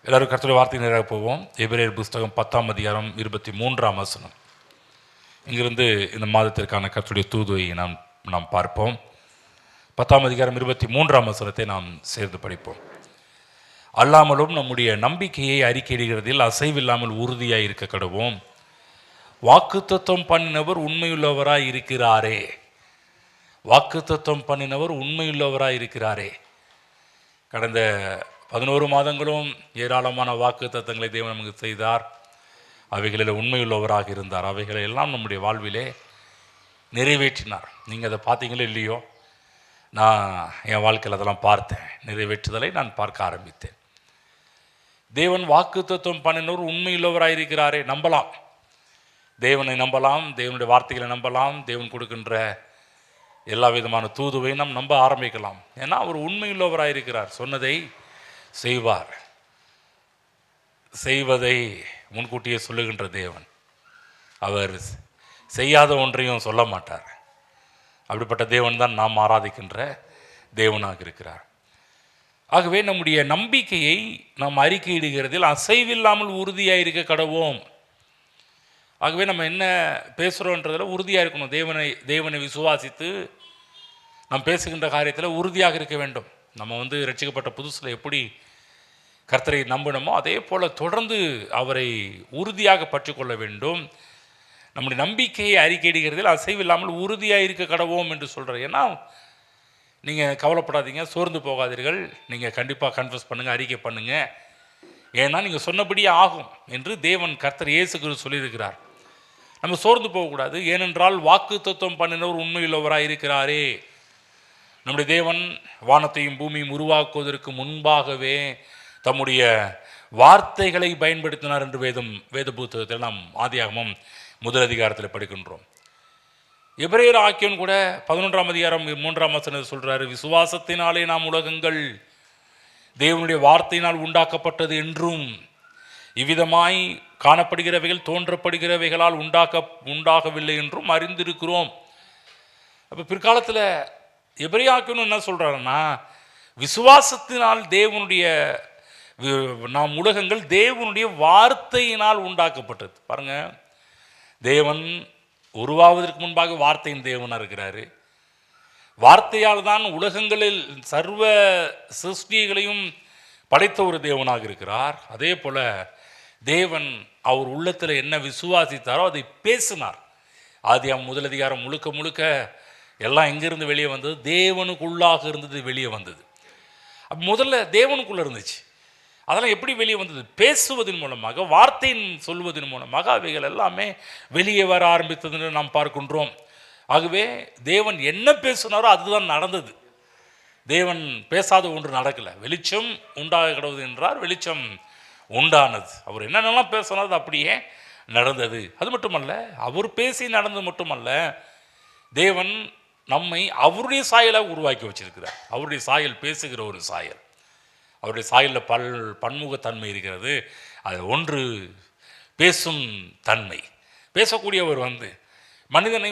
எல்லாரும் கர்த்தருடைய வார்த்தை நேராக போவோம். எபிரேயர் புஸ்தகம் 10ஆம் அதிகாரம் 23ஆம் வசனம். இங்கிருந்து இந்த மாதத்திற்கான கர்த்தருடைய தூதுவை நாம் பார்ப்போம். 10ஆம் அதிகாரம் 23ஆம் வசனத்தை நாம் சேர்ந்து படிப்போம். அல்லாமலும் நம்முடைய நம்பிக்கையை அறிக்கையிடுகிறதில் அசைவில்லாமல் உறுதியாய் இருக்க கடவோம். வாக்குத்தத்தம் பண்ணினவர் உண்மையுள்ளவராய் இருக்கிறாரே. வாக்குத்தத்தம் பண்ணினவர் உண்மையுள்ளவராய் இருக்கிறாரே. கடந்த 11 மாதங்களும் ஏராளமான வாக்கு தத்தங்களை தேவன் நமக்கு செய்தார். அவைகளில் உண்மையுள்ளவராக இருந்தார். அவைகளை எல்லாம் நம்முடைய வாழ்விலே நிறைவேற்றினார். நீங்கள் அதை பார்த்தீங்களோ இல்லையோ, நான் என் வாழ்க்கையில் அதெல்லாம் பார்த்தேன். நிறைவேற்றுதலை நான் பார்க்க ஆரம்பித்தேன். தேவன் வாக்கு தத்துவம் பண்ணினவர் உண்மையுள்ளவராக இருக்கிறாரே. நம்பலாம், தேவனை நம்பலாம், தேவனுடைய வார்த்தைகளை நம்பலாம், தேவன் கொடுக்கின்ற எல்லா விதமான தூதுவை நாம் நம்ப ஆரம்பிக்கலாம். ஏன்னா அவர் உண்மையுள்ளவராக இருக்கிறார். சொன்னதை செய்வார். செய்வதை முன்கூட்டியே சொல்லுகின்ற தேவன். அவர் செய்யாத ஒன்றையும் சொல்ல மாட்டார். அப்படிப்பட்ட தேவன் தான் நாம் ஆராதிக்கின்ற தேவனாக இருக்கிறார். ஆகவே நம்முடைய நம்பிக்கையை நாம் அறிக்கையிடுகிறதில் அசைவில்லாமல் உறுதியாக இருக்க கடவோம். ஆகவே நம்ம என்ன பேசுகிறோன்றதில் உறுதியாக இருக்கணும். தேவனை விசுவாசித்து நாம் பேசுகின்ற காரியத்தில் உறுதியாக இருக்க வேண்டும். நம்ம ரட்சிக்கப்பட்ட புதுசில் எப்படி கர்த்தரை நம்பினோமோ அதே போல் தொடர்ந்து அவரை உறுதியாக பற்றி கொள்ள வேண்டும். நம்முடைய நம்பிக்கையை அறிக்கையிடுகிறதில் அசைவில்லாமல் உறுதியாக இருக்க கடவோம் என்று சொல்கிறார். ஏன்னா நீங்கள் கவலைப்படாதீங்க, சோர்ந்து போகாதீர்கள். நீங்கள் கண்டிப்பாக கன்ஃபஸ் பண்ணுங்கள், அறிக்கை பண்ணுங்கள். ஏன்னா நீங்கள் சொன்னபடியே ஆகும் என்று தேவன் கர்த்தர் இயேசு கிறிஸ்து சொல்லியிருக்கிறார். நம்ம சோர்ந்து போகக்கூடாது. ஏனென்றால் வாக்கு தத்துவம் பண்ணினவர் உண்மையுள்ளவராக இருக்கிறாரே. நம்முடைய தேவன் வானத்தையும் பூமியும் உருவாக்குவதற்கு முன்பாகவே தம்முடைய வார்த்தைகளை பயன்படுத்தினார் என்று வேத புத்தகத்தில் நாம் ஆதியாகமம் 1 அதிகாரத்தில் படிக்கின்றோம். எபிரேயர் ஆக்கியோன் கூட 11ஆம் அதிகாரம் 3ஆம் வசனத்தில் சொல்கிறாரு, விசுவாசத்தினாலே நாம் உலகங்கள் தேவனுடைய வார்த்தையினால் உண்டாக்கப்பட்டது என்றும் இவ்விதமாய் காணப்படுகிறவைகள் தோன்றப்படுகிறவைகளால் உண்டாகவில்லை என்றும் அறிந்திருக்கிறோம். அப்போ பிற்காலத்தில் எபிரேயாக்கியோன் என்ன சொல்கிறாருன்னா, விசுவாசத்தினால் நாம் உலகங்கள் தேவனுடைய வார்த்தையினால் உண்டாக்கப்பட்டது. பாருங்கள், தேவன் உருவாவதற்கு முன்பாக வார்த்தையின் தேவனாக இருக்கிறாரு. வார்த்தையால் தான் உலகங்களில் சர்வ சிருஷ்டிகளையும் படைத்த ஒரு தேவனாக இருக்கிறார். அதே போல் தேவன் அவர் உள்ளத்தில் என்ன விசுவாசித்தாரோ அதை பேசினார். ஆதியாகமம் 1 அதிகாரம் முழுக்க முழுக்க எல்லாம் எங்கேருந்து வெளியே வந்தது? தேவனுக்குள்ளாக இருந்தது வெளியே வந்தது. அப்போ முதல்ல தேவனுக்குள்ளே இருந்துச்சு. அதெல்லாம் எப்படி வெளியே வந்தது? பேசுவதன் மூலமாக, வார்த்தையின் சொல்வதன் மூலமாக அவைகள் எல்லாமே வெளியே வர ஆரம்பித்ததுன்னு நாம் பார்க்கின்றோம். ஆகவே தேவன் என்ன பேசினாரோ அதுதான் நடந்தது. தேவன் பேசாத ஒன்று நடக்கலை. வெளிச்சம் உண்டாக கிடவது என்றார், வெளிச்சம் உண்டானது. அவர் என்னென்னலாம் பேசினார் அது அப்படியே நடந்தது. அது மட்டுமல்ல, அவர் பேசி நடந்தது மட்டுமல்ல, தேவன் நம்மை அவருடைய சாயலாக உருவாக்கி வச்சிருக்கிறார். அவருடைய சாயல் பேசுகிற ஒரு சாயல். அவருடைய சாயலில் பன்முகத்தன்மை இருக்கிறது. அது ஒன்று பேசும் தன்மை. பேசக்கூடியவர் மனிதனை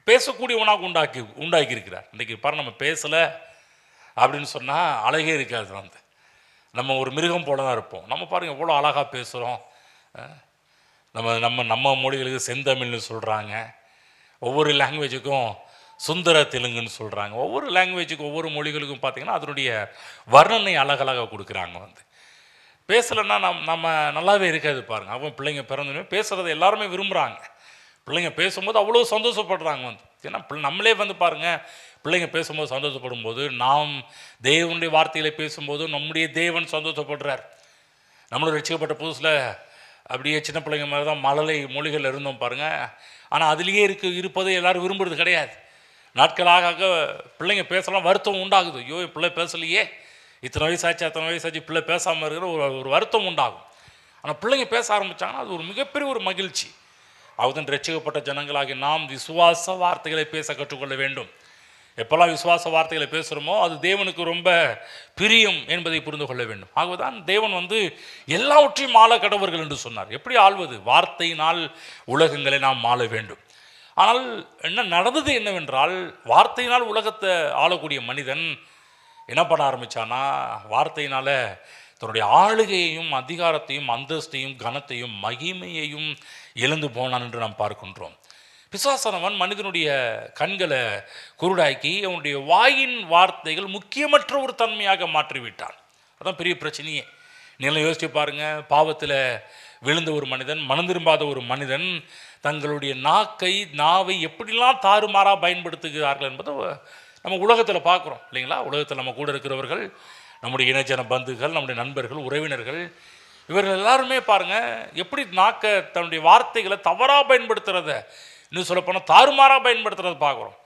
பேசக்கூடியவனாக உண்டாக்கி இருக்கிறார். இன்றைக்கி பாரு, நம்ம பேசலை அப்படின்னு சொன்னால் அழகே இருக்காது. நம்ம ஒரு மிருகம் போல தான் இருப்போம். நம்ம பாருங்கள் எவ்வளோ அழகாக பேசுகிறோம். நம்ம மொழிகளுக்கு செந்தமிழ்னு சொல்கிறாங்க. ஒவ்வொரு லாங்குவேஜுக்கும் சுந்தர தெலுங்குன்னு சொல்கிறாங்க. ஒவ்வொரு லாங்குவேஜுக்கும் ஒவ்வொரு மொழிகளுக்கும் பார்த்திங்கன்னா அதனுடைய வர்ணனை அழகழகாக கொடுக்குறாங்க. பேசலைன்னா நம்ம நல்லாவே இருக்காது. பாருங்கள், அவன் பிள்ளைங்க பிறந்தோடனே பேசுகிறத எல்லாருமே விரும்புகிறாங்க. பிள்ளைங்க பேசும்போது அவ்வளோ சந்தோஷப்படுறாங்க. ஏன்னா நம்மளே பாருங்கள், பிள்ளைங்க பேசும்போது சந்தோஷப்படும் போது, நாம் தேவனுடைய வார்த்தைகளை பேசும்போது நம்முடைய தேவன் சந்தோஷப்படுறார். நம்மளும் ரட்சிக்கப்பட்ட புதுசில் அப்படியே சின்ன பிள்ளைங்க மாதிரி தான் மழலை மொழிகள் இருந்தோம் பாருங்கள். ஆனால் அதுலேயே இருப்பதை எல்லோரும் விரும்புறது கிடையாது. நாட்களாக பிள்ளைங்க பேசலாம், வருத்தம் உண்டாகுது. ஐயோ, பிள்ளை பேசலையே, இத்தனை வயசாச்சு அத்தனை வயசாச்சு பிள்ளை பேசாமல் இருக்கிற ஒரு வருத்தம் உண்டாகும். ஆனால் பிள்ளைங்க பேச ஆரம்பித்தாங்கன்னா அது ஒரு மிகப்பெரிய ஒரு மகிழ்ச்சி. அவதான் ரட்சிக்கப்பட்ட ஜனங்களாகி நாம் விசுவாச வார்த்தைகளை பேச கற்றுக்கொள்ள வேண்டும். எப்போல்லாம் விசுவாச வார்த்தைகளை பேசுகிறோமோ அது தேவனுக்கு ரொம்ப பிரியம் என்பதை புரிந்து கொள்ள வேண்டும். ஆகவேதான் தேவன் எல்லாவற்றையும் ஆள கடவர்கள் என்று சொன்னார். எப்படி ஆள்வது? வார்த்தையினால் உலகங்களை நாம் ஆள வேண்டும். ஆனால் என்ன நடந்தது என்னவென்றால், வார்த்தையினால் உலகத்தை ஆளக்கூடிய மனிதன் என்ன பண்ண ஆரம்பித்தானா, வார்த்தையினால் தன்னுடைய ஆளுகையையும் அதிகாரத்தையும் அந்தஸ்தையும் கனத்தையும் மகிமையையும் இழந்து போனான் என்று நாம் பார்க்கின்றோம். பிசாசானவன் மனிதனுடைய கண்களை குருடாக்கி அவனுடைய வாயின் வார்த்தைகள் முக்கியமற்ற ஒரு தன்மையாக மாற்றிவிட்டான். அதான் பெரிய பிரச்சனையே. நீங்களும் யோசிச்சு பாருங்க, பாவத்தில் விழுந்த ஒரு மனிதன், மனம் திரும்பாத ஒரு மனிதன் தங்களுடைய நாவை எப்படிலாம் தாறுமாறாக பயன்படுத்துகிறார்கள் என்பதை நம்ம உலகத்தில் பார்க்குறோம் இல்லைங்களா? உலகத்தில் நம்ம கூட இருக்கிறவர்கள், நம்முடைய இனஜன பந்துகள், நம்முடைய நண்பர்கள், உறவினர்கள், இவர்கள் எல்லாருமே பாருங்கள் எப்படி தன்னுடைய வார்த்தைகளை தவறாக பயன்படுத்துகிறத, இன்னும் சொல்லப்போனால் தாறுமாறாக பயன்படுத்துகிறத பார்க்குறோம்.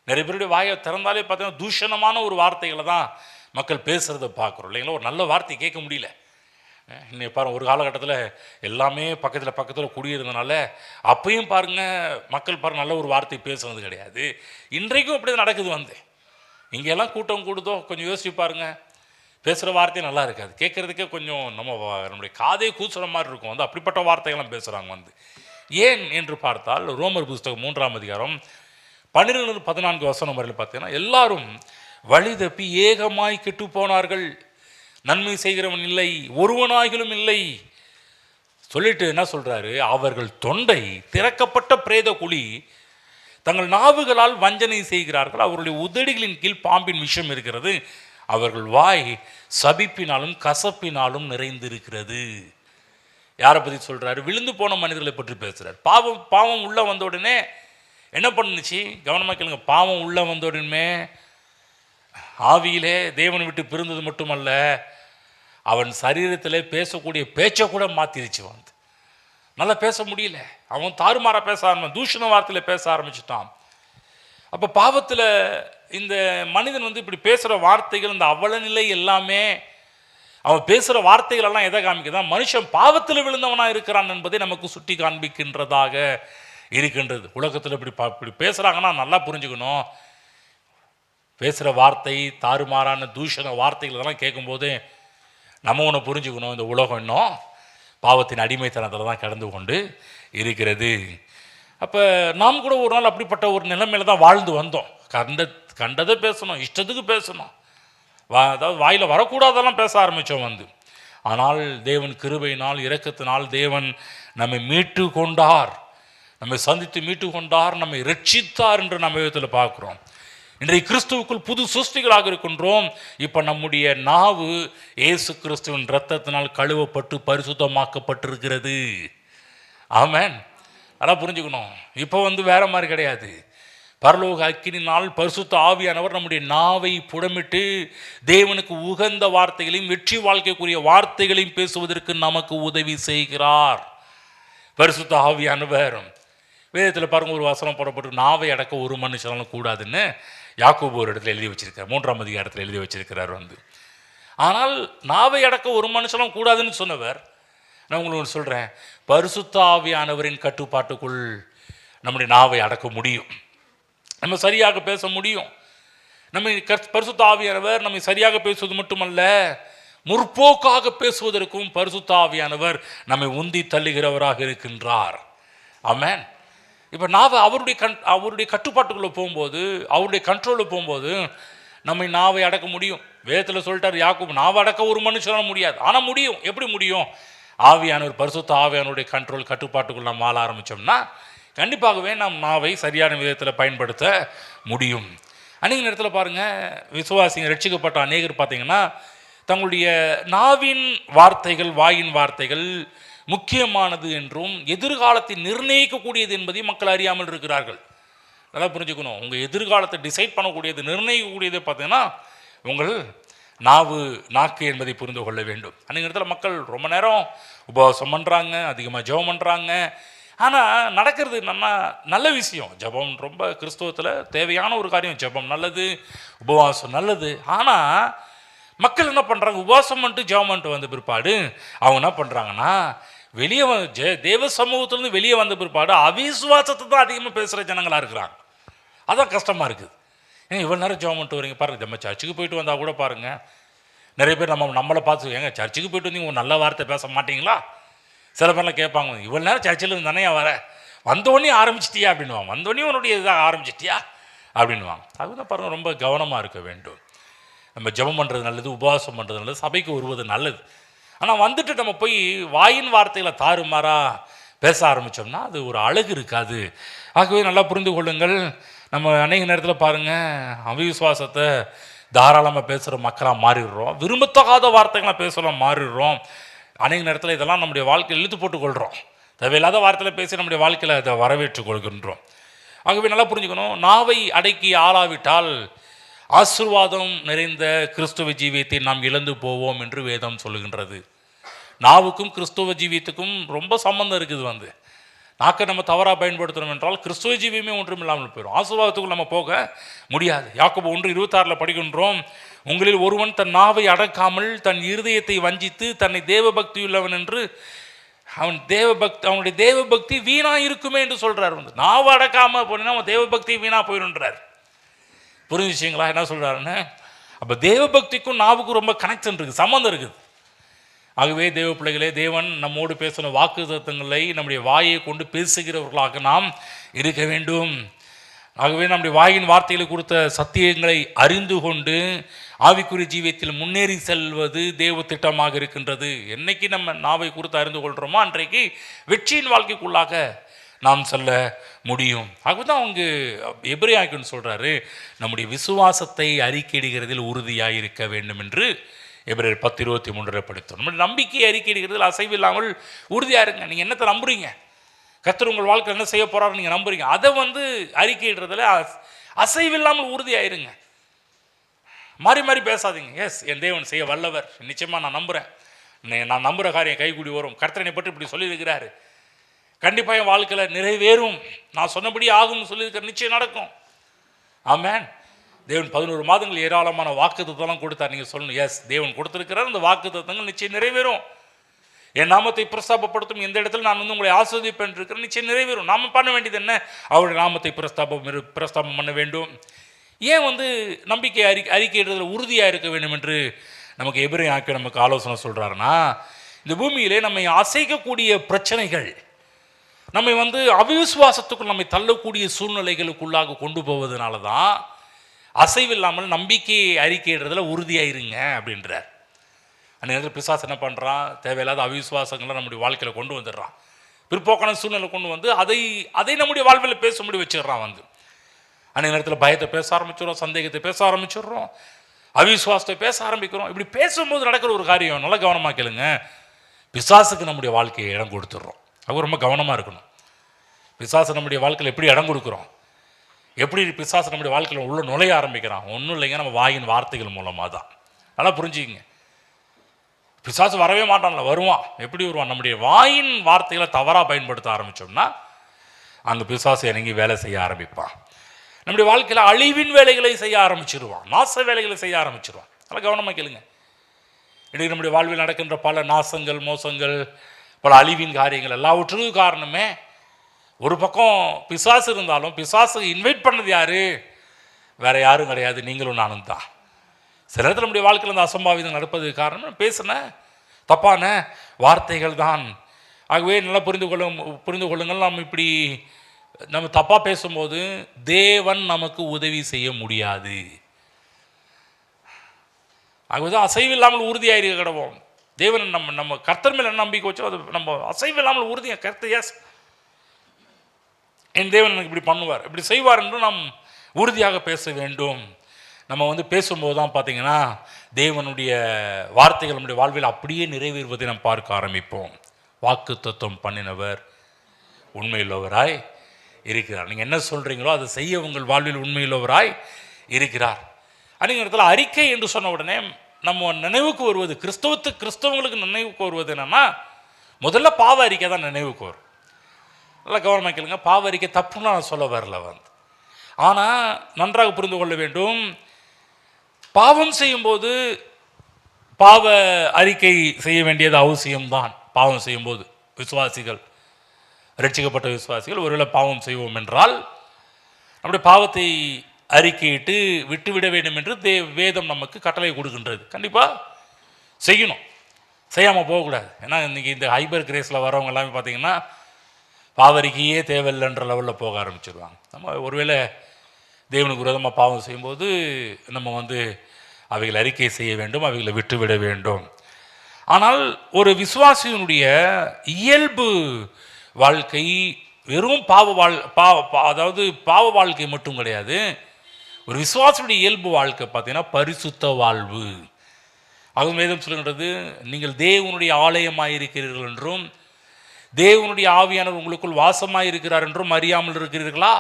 நிறைய பேருடைய வாயை திறந்தாலே பார்த்தீங்கன்னா தூஷணமான ஒரு வார்த்தைகளை தான் மக்கள் பேசுகிறத பார்க்குறோம் இல்லைங்களா? ஒரு நல்ல வார்த்தை கேட்க முடியல. இன்னைக்கு பாருங்கள், ஒரு காலகட்டத்தில் எல்லாமே பக்கத்தில் குடியிருந்தனால அப்பையும் பாருங்கள் மக்கள் நல்ல ஒரு வார்த்தை பேசுனது கிடையாது. இன்றைக்கும் அப்படி நடக்குது. இங்கெல்லாம் கூட்டம் கூடுதோ கொஞ்சம் யோசிச்சு பாருங்கள், பேசுகிற வார்த்தையே நல்லா இருக்காது, கேட்குறதுக்கே கொஞ்சம் நம்முடைய காதே கூசுகிற மாதிரி இருக்கும். அப்படிப்பட்ட வார்த்தைகள்லாம் பேசுகிறாங்க. ஏன் என்று பார்த்தால் ரோமர் புஸ்தகம் 3ஆம் அதிகாரம் 12-14 வசனம் வரையில் பார்த்தீங்கன்னா, எல்லாரும் வழி தப்பி ஏகமாய் கெட்டு போனார்கள், நன்மை செய்கிறவன் இல்லை, ஒருவனாகிலும் இல்லை சொல்லிட்டு என்ன சொல்றாரு, அவர்கள் தொண்டை திறக்கப்பட்ட பிரேத குழி, தங்கள் நாவுகளால் வஞ்சனை செய்கிறார்கள், அவருடைய உதடுகளின் கீழ் பாம்பின் விஷம் இருக்கிறது, அவர்கள் வாய் சபிப்பினாலும் கசப்பினாலும் நிறைந்திருக்கிறது. யாரை பற்றி சொல்றாரு? விழுந்து போன மனிதர்களை பற்றி பேசுறாரு. பாவம் உள்ள வந்த உடனே என்ன பண்ணுச்சு? கவனமாக கேளுங்க. பாவம் உள்ள வந்த உடனே ஆவியிலே தேவனை விட்டு பிரிந்தது மட்டுமல்ல, அவன் சரீரத்தில் பேசக்கூடிய பேச்சை கூட மாற்றிருச்சு. நல்லா பேச முடியல, அவன் தாறுமாற பேச தூஷண வார்த்தையில் பேச ஆரம்பிச்சிட்டான். அப்போ பாவத்தில் இந்த மனிதன் இப்படி பேசுகிற வார்த்தைகள், இந்த அவலநிலை எல்லாமே, அவன் பேசுகிற வார்த்தைகள் எல்லாம் எதை காமிக்குதான்? மனுஷன் பாவத்தில் விழுந்தவனாக இருக்கிறான் என்பதை நமக்கு சுட்டி காண்பிக்கின்றதாக இருக்கின்றது. உலகத்தில் இப்படி பேசுகிறாங்கன்னா நல்லா புரிஞ்சுக்கணும். பேசுகிற வார்த்தை தாறுமாறான தூஷண வார்த்தைகள் இதெல்லாம் கேட்கும்போது நம்ம ஒன்று புரிஞ்சுக்கணும், இந்த உலகம் இன்னும் பாவத்தின் அடிமைத்தனத்தில் தான் கடந்து கொண்டு இருக்கிறது. அப்போ நாம் கூட ஒரு நாள் அப்படிப்பட்ட ஒரு நிலைமையில தான் வாழ்ந்து வந்தோம். கண்டதை பேசணும், இஷ்டத்துக்கு பேசணும், அதாவது வாயில் வரக்கூடாதெல்லாம் பேச ஆரம்பித்தோம். ஆனால் தேவன் கிருபையினால் இரக்கத்தினால் தேவன் நம்மை மீட்டு கொண்டார், நம்மை சந்தித்து மீட்டு கொண்டார், நம்மை ரட்சித்தார் என்று நம்ம விதத்தில் பார்க்குறோம். இன்றைய கிறிஸ்துவுக்குள் புது சிருஷ்டிகளாக இருக்கின்றோம். இப்போ நம்முடைய நாவு இயேசு கிறிஸ்துவின் இரத்தத்தினால் கழுவப்பட்டு பரிசுத்தமாக்கப்பட்டிருக்கிறது. ஆமென். அதான் புரிஞ்சுக்கணும். இப்போ வேற மாதிரி கிடையாது. பரலோக அக்கினினால் பரிசுத்த ஆவியானவர் நம்முடைய நாவை புடமிட்டு தேவனுக்கு உகந்த வார்த்தைகளையும் வெற்றி வாழ்க்கைக்குரிய வார்த்தைகளையும் பேசுவதற்கு நமக்கு உதவி செய்கிறார். பரிசுத்த ஆவியானவர் வேதத்தில் பாருங்க, ஒரு வசனம் போடப்பட்டு நாவை அடக்க ஒரு மனுஷனாலும் கூடாதுன்னு யாக்கோபு ஒரு இடத்துல எழுதி வச்சிருக்கார், 3ஆம் அதிகாரத்தில் எழுதி வச்சிருக்கிறார். ஆனால் நாவை அடக்க ஒரு மனுஷனும் கூடாதுன்னு சொன்னவர், நான் உங்களுக்கு சொல்கிறேன், பரிசுத்த ஆவியானவரின் கட்டுப்பாட்டுக்குள் நம்முடைய நாவை அடக்க முடியும், நம்ம சரியாக பேச முடியும். நம்ம பரிசுத்த ஆவியானவர் நம்மை சரியாக பேசுவது மட்டுமல்ல, முற்போக்காக பேசுவதற்கும் பரிசுத்த ஆவியானவர் நம்மை உந்தி தள்ளுகிறவராக இருக்கின்றார். ஆமென். இப்போ நாவை அவருடைய கட்டுப்பாட்டுக்குள்ளே போகும்போது, அவருடைய கண்ட்ரோலில் போகும்போது நம்மை நாவை அடக்க முடியும். வேதத்தில் சொல்லிட்டார் யாக்கோபு, நாவை அடக்க ஒரு மனுஷனால முடியாது, ஆனால் முடியும். எப்படி முடியும்? ஆவியானவர், பரிசுத்த ஆவியானுடைய கட்டுப்பாட்டுக்குள்ள நம்ம ஆள ஆரம்பித்தோம்னா கண்டிப்பாகவே நம் நாவை சரியான விதத்தில் பயன்படுத்த முடியும். அநேக நேரத்தில் பாருங்கள், விசுவாசிங்க ரட்சிக்கப்பட்ட அநேகர் பார்த்தீங்கன்னா தங்களுடைய நாவின் வார்த்தைகள், வாயின் வார்த்தைகள் முக்கியமானது என்றும் எதிர்காலத்தை நிர்ணயிக்கக்கூடியது என்பதையும் மக்கள் அறியாமல் இருக்கிறார்கள். நல்லா புரிஞ்சுக்கணும். உங்கள் எதிர்காலத்தை டிசைட் பண்ணக்கூடியது, நிர்ணயிக்கக்கூடியது பார்த்தீங்கன்னா உங்கள் நாக்கு என்பதை புரிந்து கொள்ள வேண்டும். அன்றைக்கு இடத்துல மக்கள் ரொம்ப நேரம் உபவாசம் பண்ணுறாங்க, அதிகமாக ஜெபம் பண்ணுறாங்க. ஆனால் நடக்கிறது என்னன்னா, நல்ல விஷயம், ஜெபம் ரொம்ப கிறிஸ்தவத்தில் தேவையான ஒரு காரியம், ஜெபம் நல்லது, உபவாசம் நல்லது. ஆனால் மக்கள் என்ன பண்ணுறாங்க, உபவாசம் பண்ணிட்டு ஜெபம் பண்ணிட்டு வந்த பிற்பாடு அவங்க என்ன பண்ணுறாங்கன்னா, வெளியே தேவ சமூகத்திலேருந்து வெளியே வந்த பிற்பாடு அவிசுவாசத்தை தான் அதிகமாக பேசுகிற ஜனங்களாக இருக்கிறாங்க. அதான் கஷ்டமாக இருக்குது. ஏங்க இவ்வளோ நேரம் ஜெபம் பண்ணிட்டு வரீங்க பாருங்கள், நம்ம சர்ச்சுக்கு போயிட்டு வந்தால் கூட பாருங்கள், நிறைய பேர் நம்மளை பார்த்து, ஏங்க சர்ச்சுக்கு போயிட்டு வந்தீங்க ஒரு நல்ல வார்த்தை பேச மாட்டிங்களா? சில பேர்லாம் கேட்பாங்க, இவ்வளோ நேரம் சர்ச்சில் இருந்து தானே வர, வந்தோடனே ஆரம்பிச்சிட்டியா அப்படின்வாங்க, வந்தோடனே உன்னுடைய இதாக ஆரம்பிச்சிட்டியா அப்படின்வாங்க. அதுதான் பாருங்கள், ரொம்ப கவனமாக இருக்க வேண்டும். நம்ம ஜெபம் பண்ணுறது நல்லது, உபவாசம் பண்ணுறது நல்லது, சபைக்கு வருவது நல்லது. ஆனால் வந்துட்டு நம்ம போய் வாயின் வார்த்தைகளை தாறுமாறா பேச ஆரம்பித்தோம்னா அது ஒரு அழகு இருக்காது. ஆகவே நல்லா புரிந்து கொள்ளுங்கள். நம்ம அநேக நேரத்தில் பாருங்கள், அவிசுவாசத்தை தாராளமாக பேசுகிற மக்களாக மாறிடுறோம், விரும்பத்தகாத வார்த்தைகளாக பேசலாம் மாறிடுறோம். அநேக நேரத்தில் இதெல்லாம் நம்முடைய வாழ்க்கையில் இழுத்து போட்டுக்கொள்கிறோம். தேவையில்லாத வார்த்தையில் பேசி நம்முடைய வாழ்க்கையில் அதை வரவேற்றுக் கொள்கின்றோம். ஆகவே நல்லா புரிஞ்சுக்கணும், நாவை அடக்கி ஆளாவிட்டால் ஆசீர்வாதம் நிறைந்த கிறிஸ்துவ ஜீவியத்தை நாம் இழந்து போவோம் என்று வேதம் சொல்லுகின்றது. நாவுக்கும் கிறிஸ்துவ ஜீவியத்துக்கும் ரொம்ப சம்பந்தம் இருக்குது. நாக்கை நம்ம தவறாக பயன்படுத்தணும் என்றால் கிறிஸ்துவ ஜீவியமே ஒன்றும் இல்லாமல் போயிடும், ஆசீர்வாதத்துக்குள் நம்ம போக முடியாது. யாக்கோபு 1:26 படிக்கின்றோம், உங்களில் ஒருவன் தன் நாவை அடக்காமல் தன் இருதயத்தை வஞ்சித்து தன்னை தேவபக்தியுள்ளவன் என்று அவனுடைய தேவபக்தி வீணா இருக்குமே என்று சொல்றார். நாவை அடக்காம போனீங்கன்னா அவன் தேவபக்தி வீணா போயிடுன்றார். புரிஞ்சுச்சிங்களா என்ன சொல்றாருன்னு? அப்போ தேவபக்திக்கும் நாவுக்கும் ரொம்ப கனெக்ஷன் இருக்குது, சம்மந்தம் இருக்குது. ஆகவே தேவ பிள்ளைகளே, தேவன் நம்மோடு பேசின வாக்கு தத்தங்களை நம்முடைய வாயை கொண்டு பேசுகிறவர்களாக நாம் இருக்க வேண்டும். ஆகவே நம்முடைய வாயின் வார்த்தைகளை கொடுத்த சத்தியங்களை அறிந்து கொண்டு ஆவிக்குரிய ஜீவியத்தில் முன்னேறி செல்வது தேவ திட்டமாக இருக்கின்றது. என்னைக்கு நம்ம நாவை குறித்து அறிந்து கொள்கிறோமோ அன்றைக்கு வெற்றியின் வாழ்க்கைக்குள்ளாக நாம் செல்ல முடியும். ஆகவேதான் அவங்க எபிரேயர்க்குன்னு சொல்கிறாரு, நம்முடைய விசுவாசத்தை அறிக்கையிடுகிறதில் உறுதியாக இருக்க வேண்டும் என்று எபிரேயர் 10:23 படித்தோம். நம்முடைய நம்பிக்கையை அறிக்கையிடுகிறதில் அசைவில்லாமல் உறுதியாக இருங்க. நீங்கள் என்னத்தை நம்புறீங்க, கர்த்தர் உங்கள் வாழ்க்கையில் என்ன செய்ய போகிறாரு நீங்கள் நம்புறீங்க, அதை அறிக்கையிடுறதுல அசைவில்லாமல் உறுதியாயிருங்க. மாறி மாறி பேசாதீங்க. எஸ், என் தேவன் செய்ய வல்லவர், நிச்சயமாக நான் நம்புகிறேன், நான் நம்புகிற காரியம் கைகூடி வரும், கர்த்தரை பற்றி இப்படி சொல்லியிருக்கிறாரு, கண்டிப்பாக என் வாழ்க்கையில் நிறைவேறும், நான் சொன்னபடி ஆகும்னு சொல்லியிருக்கிற நிச்சயம் நடக்கும். ஆமென். தேவன் 11 மாதங்கள் ஏராளமான வாக்கு தத்தெல்லாம் கொடுத்தார். நீங்கள் சொல்லணும், எஸ் தேவன் கொடுத்துருக்கிறார், அந்த வாக்கு தத்தங்கள் நிச்சயம் நிறைவேறும். என் நாமத்தை பிரஸ்தாபப்படுத்தும் எந்த இடத்துல நான் உங்களை ஆஸ்வதிப்பேன் இருக்கிறேன், நிச்சயம் நிறைவேறும். நாம் பண்ண வேண்டியது என்ன? அவருடைய நாமத்தை பிரஸ்தாபம் பண்ண வேண்டும். ஏன் நம்பிக்கை அறிக்கையிடுறதுல உறுதியாக இருக்க வேண்டும் என்று நமக்கு எபிரேயர் நமக்கு ஆலோசனை சொல்கிறாருன்னா, இந்த பூமியிலே நம்மை அசைக்கக்கூடிய பிரச்சனைகள், நம்மை அவிசுவாசத்துக்குள் நம்மை தள்ளக்கூடிய சூழ்நிலைகளுக்குள்ளாக கொண்டு போவதனால தான் அசைவில்லாமல் நம்பிக்கையை அறிக்கையிடுறதுல உறுதியாயிருங்க அப்படின்றார். அந்த நேரத்தில் பிசாசு என்ன பண்ணுறான், தேவையில்லாத அவிசுவாசங்களை நம்முடைய வாழ்க்கையில் கொண்டு வந்துடுறான், பிற்போக்கான சூழ்நிலை கொண்டு அதை நம்முடைய வாழ்வில் பேசும்படி வச்சிடுறான். அந்த நேரத்தில் பயத்தை பேச ஆரம்பிச்சிடுறோம், சந்தேகத்தை பேச ஆரம்பிச்சிடுறோம், அவிசுவாசத்தை பேச ஆரம்பிக்கிறோம். இப்படி பேசும்போது நடக்கிற ஒரு காரியம் நல்லா கவனமாக கேளுங்க, பிசாசுக்கு நம்முடைய வாழ்க்கையை இடம் கொடுத்துட்றோம். அது ரொம்ப கவனமாக இருக்கணும். பிசாசு நம்முடைய வாழ்க்கையில் எப்படி இடம் கொடுக்குறோம், எப்படி பிசாசு நம்முடைய வாழ்க்கையில் உள்ள நுழைய ஆரம்பிக்கிறான்? ஒன்றும் இல்லைங்க, நம்ம வாயின் வார்த்தைகள் மூலமாக தான். நல்லா புரிஞ்சுக்கிங்க. பிசாசு வரவே மாட்டான்ல, வருவான். எப்படி வருவான்? நம்முடைய வாயின் வார்த்தைகளை தவறாக பயன்படுத்த ஆரம்பித்தோம்னா அங்கே பிசாசு இறங்கி வேலை செய்ய ஆரம்பிப்பான். நம்முடைய வாழ்க்கையில் அழிவின் வேலைகளை செய்ய ஆரம்பிச்சிருவான், நாச வேலைகளை செய்ய ஆரம்பிச்சிருவான். நல்லா கவனமாக கேளுங்க. இன்றைக்கு நம்முடைய வாழ்வில் நடக்கின்ற பல நாசங்கள், மோசங்கள், பல அழிவின் காரியங்கள் எல்லாவற்றுக்கும் காரணமே ஒரு பக்கம் பிசாசு இருந்தாலும், பிசாசு இன்வைட் பண்ணது யாரு? வேற யாரும் கிடையாது, நீங்களும் நானும் தான். சில இடத்துல நம்முடைய வாழ்க்கையில் அந்த அசம்பாவிதம் நடப்பதுக்கு காரணம் பேசின தப்பான வார்த்தைகள் தான். ஆகவே நல்லா புரிந்து கொள்ளுங்கள், நம்ம தப்பாக பேசும்போது தேவன் நமக்கு உதவி செய்ய முடியாது. ஆகவேதான் அசைவில்லாமல் உறுதியாக இருக்க கிடவோம். தேவன் நம்ம கர்த்தர் மேல நம்பிக்கை வச்சோம், அது நம்ம அசைவில்லாமல் உறுதியாக கர்த்தர் எஸ் என் தேவன் எனக்கு இப்படி பண்ணுவார், இப்படி செய்வார் என்று நாம் உறுதியாக பேச வேண்டும். நம்ம பேசும்போது தான் பார்த்தீங்கன்னா தேவனுடைய வார்த்தைகள் நம்முடைய வாழ்வில் அப்படியே நிறைவேறுவதை நாம் பார்க்க ஆரம்பிப்போம். வாக்கு தத்துவம் பண்ணினவர் உண்மையுள்ளவராய் இருக்கிறார். நீங்கள் என்ன சொல்கிறீங்களோ அதை செய்ய உங்கள் வாழ்வில் உண்மையுள்ளவராய் இருக்கிறார். அன்றைய இடத்துல அறிக்கை என்று சொன்ன உடனே நம்ம நினைவுக்கு வருவது, கிறிஸ்தவங்களுக்கு நினைவுக்கு வருவது என்னென்னா, முதல்ல பாவ அறிக்கை தான் நினைவுக்கு வரும். நல்லா கவனமாக கேளுங்க, பாவ அறிக்கை தப்புன்னு நான் சொல்ல வரல. ஆனால் நன்றாக புரிந்து கொள்ள வேண்டும், பாவம் செய்யும்போது பாவ அறிக்கை செய்ய வேண்டியது அவசியம்தான். பாவம் செய்யும்போது விசுவாசிகள், ரட்சிக்கப்பட்ட விசுவாசிகள் ஒருவேளை பாவம் செய்வோம் என்றால் நம்முடைய பாவத்தை அறிக்கையிட்டு விட்டுவிட வேண்டும் என்று வேதம் நமக்கு கட்டளை கொடுக்கின்றது. கண்டிப்பாக செய்யணும், செய்யாமல் போகக்கூடாது. ஏன்னா இன்றைக்கி இந்த ஹைபர் கிரேஸில் வரவங்க எல்லாமே பார்த்திங்கன்னா பாவறிக்கையே தேவையில்லைன்ற லெவலில் போக ஆரம்பிச்சிடுவாங்க. நம்ம ஒருவேளை தேவனுக்கு விரோதமாக பாவம் செய்யும்போது நம்ம அவைகளை அறிக்கை செய்ய வேண்டும், அவைகளை விட்டுவிட வேண்டும். ஆனால் ஒரு விசுவாசியினுடைய இயல்பு வாழ்க்கை வெறும் அதாவது பாவ வாழ்க்கை மட்டும் கிடையாது. ஒரு விசுவாசியுடைய இயல்பு வாழ்க்கை பார்த்தீங்கன்னா பரிசுத்த வாழ்வு. அதுவும் வேதம் சொல்லுகின்றது, நீங்கள் தேவனுடைய ஆலயமாக இருக்கிறீர்கள் என்றும் தேவனுடைய ஆவியானவர் உங்களுக்குள் வாசமாக இருக்கிறார் என்றும் அறியாமல் இருக்கிறீர்களா?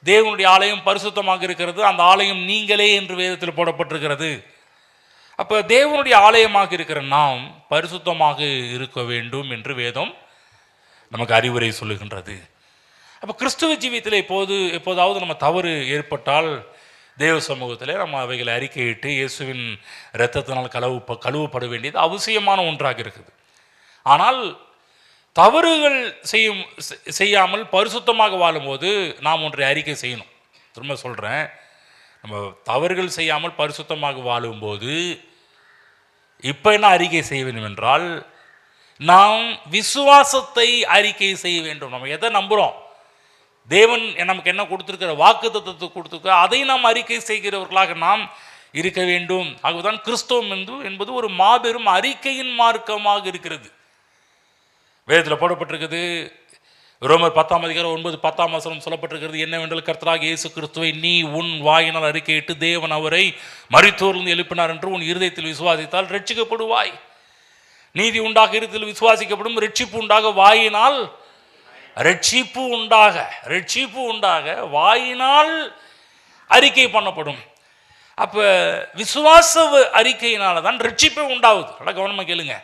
தேவனுடைய ஆலயம் பரிசுத்தமாக இருக்கிறது, அந்த ஆலயம் நீங்களே என்று வேதத்தில் போடப்பட்டிருக்கிறது. அப்போ தேவனுடைய ஆலயமாக இருக்கிற நாம் பரிசுத்தமாக இருக்க வேண்டும் என்று வேதம் நமக்கு அறிவுரை சொல்லுகின்றது. அப்போ கிறிஸ்துவ ஜீவியத்தில் எப்போதாவது நம்ம தவறு ஏற்பட்டால் தேவ சமூகத்தில் நம்ம அவைகளை அறிக்கையிட்டு இயேசுவின் இரத்தத்தினால் கழுவப்பட வேண்டியது அவசியமான ஒன்றாக இருக்குது. ஆனால் தவறுகள் செய்யாமல் பரிசுத்தமாக வாழும்போது நாம் ஒன்றை அறிக்கை செய்யணும். திரும்ப சொல்கிறேன், நம்ம தவறுகள் செய்யாமல் பரிசுத்தமாக வாழும்போது இப்போ என்ன அறிக்கை செய்ய வேண்டும் என்றால், நாம் விசுவாசத்தை அறிக்கை செய்ய வேண்டும். நம்ம எதை நம்புகிறோம், தேவன் நமக்கு என்ன கொடுத்துருக்கிற வாக்குத்தத்தத்தை கொடுத்துருக்க, அதை நாம் அறிக்கை செய்கிறவர்களாக நாம் இருக்க வேண்டும். ஆகவேதான் கிறிஸ்தவம் என்பது ஒரு மாபெரும் அறிக்கையின் மார்க்கமாக இருக்கிறது. வேதத்தில் போடப்பட்டிருக்குது. ரோமர் 10:9-10 சொல்லப்பட்டிருக்கிறது, என்னவென்றால் கர்த்தராகிய இயேசு கிறிஸ்துவை நீ உன் வாயினால் அறிக்கையிட்டு தேவன் அவரை மரித்தோரிலிருந்து எழுப்பினார் என்று உன் இருதயத்தில் விசுவாசித்தால் ரட்சிக்கப்படுவாய். நீதி உண்டாக இருதயத்தில் விசுவாசிக்கப்படும், ரட்சிப்பு உண்டாக வாயினால் ரட்சிப்பு உண்டாக வாயினால் அறிக்கை பண்ணப்படும். அப்போ விசுவாச அறிக்கையினால தான் ரட்சிப்பே உண்டாகுது. நல்லா கவனமாக கேளுங்க.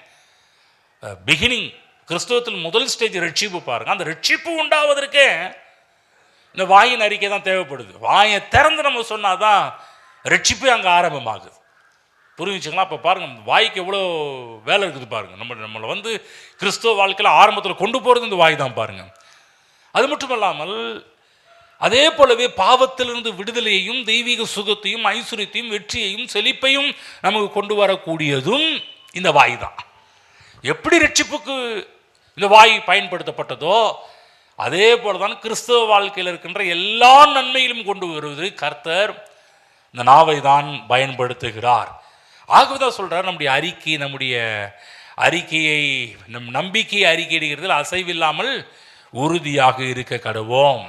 பிகினிங் கிறிஸ்தவத்தில் முதல் ஸ்டேஜ் ரட்சிப்பு பாருங்க. அந்த ரட்சிப்பு உண்டாவதற்கே இந்த வாயின் அறிக்கை தான் தேவைப்படுது. வாயை திறந்து நம்ம சொன்னாதான் ரட்சிப்பே அங்கே ஆரம்பமாகுது. புரிஞ்சுங்களா? அப்போ பாருங்கள், வாய்க்கு எவ்வளோ வேலை இருக்குது பாருங்கள். நம்மளை கிறிஸ்தவ வாழ்க்கையில் ஆரம்பத்தில் கொண்டு போகிறது இந்த வாய் தான் பாருங்கள். அது மட்டும் இல்லாமல் அதே போலவே பாவத்திலிருந்து விடுதலையையும் தெய்வீக சுகத்தையும் ஐஸ்வர்யத்தையும் வெற்றியையும் செழிப்பையும் நமக்கு கொண்டு வரக்கூடியதும் இந்த வாய் தான். எப்படி ரட்சிப்புக்கு இந்த வாய் பயன்படுத்தப்பட்டதோ அதே போல தான் கிறிஸ்தவ வாழ்க்கையில் இருக்கின்ற எல்லா நன்மையிலும் கொண்டு வருவது கர்த்தர் இந்த நாவை தான் பயன்படுத்துகிறார். ஆகவேதான் சொல்கிறார், நம்முடைய அறிக்கையை நம் நம்பிக்கையை அறிக்கையிடுகிறதில் அசைவில்லாமல் உறுதியாக இருக்க கடவோம்.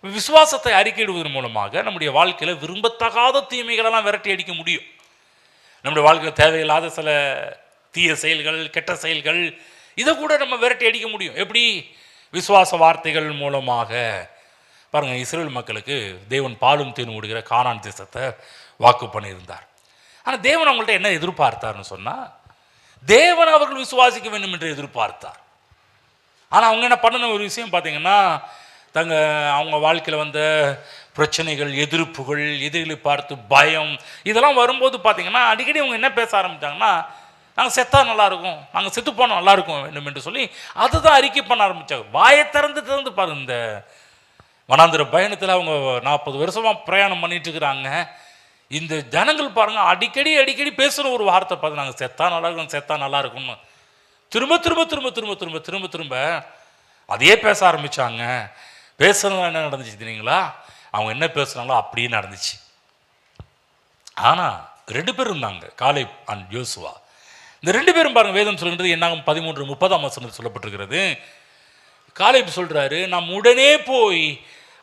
விசுவாசத்தை அறிக்கையிடுவதன் மூலமாக நம்முடைய வாழ்க்கையில் விரும்பத்தகாத தீமைகளெல்லாம் விரட்டி அடிக்க முடியும். நம்முடைய வாழ்க்கையில் தேவையில்லாத சில தீய செயல்கள், கெட்ட செயல்கள், இதை கூட நம்ம விரட்டி அடிக்க முடியும். எப்படி? விசுவாச வார்த்தைகள் மூலமாக. பாருங்கள், இஸ்ரேல் மக்களுக்கு தேவன் பாலும் தேனும் ஓடுகிற கானான் தேசத்தை வாக்கு பண்ணியிருந்தார். ஆனால் தேவன் அவங்கள்ட்ட என்ன எதிர்பார்த்தார்னு சொன்னால், தேவன் அவர்கள் விசுவாசிக்க வேண்டும் என்று எதிர்பார்த்தார். ஆனால் அவங்க என்ன பண்ணின ஒரு விஷயம் பார்த்தீங்கன்னா, அவங்க வாழ்க்கையில் வந்த பிரச்சனைகள், எதிர்ப்புகள், எதிரிகளை பார்த்து பயம், இதெல்லாம் வரும்போது பார்த்தீங்கன்னா அடிக்கடி அவங்க என்ன பேச ஆரம்பித்தாங்கன்னா, நாங்கள் செத்தா நல்லாயிருக்கும், நாங்கள் செத்து போனால் நல்லாயிருக்கும் வேண்டும் என்று சொல்லி அதை தான் அறிக்கை பண்ண ஆரம்பித்தாங்க. வாயை திறந்து பாருங்க. இந்த வனாந்திர பயணத்தில் அவங்க 40 வருஷமாக பிரயாணம் பண்ணிட்டு இருக்கிறாங்க. இந்த ஜனங்கள் பாருங்கள், அடிக்கடி பேசுகிற ஒரு வார்த்தை பார்த்து, நாங்கள் செத்தா நல்லா இருக்கும்னு திரும்ப அதையே பேச ஆரம்பித்தாங்க. பேசுறதுனால என்ன நடந்துச்சு தெரியுங்களா? அவங்க என்ன பேசுனாங்களோ அப்படியே நடந்துச்சு. ஆனால் 2 பேர் இருந்தாங்க, காலேப் அண்ட் யோசுவா. இந்த 2 பேரும் பாருங்கள், வேதம் சொல்கின்றது என்னாகும் 13:30 சொல்லப்பட்டிருக்கிறது. காலேப் சொல்கிறாரு, நாம் உடனே போய்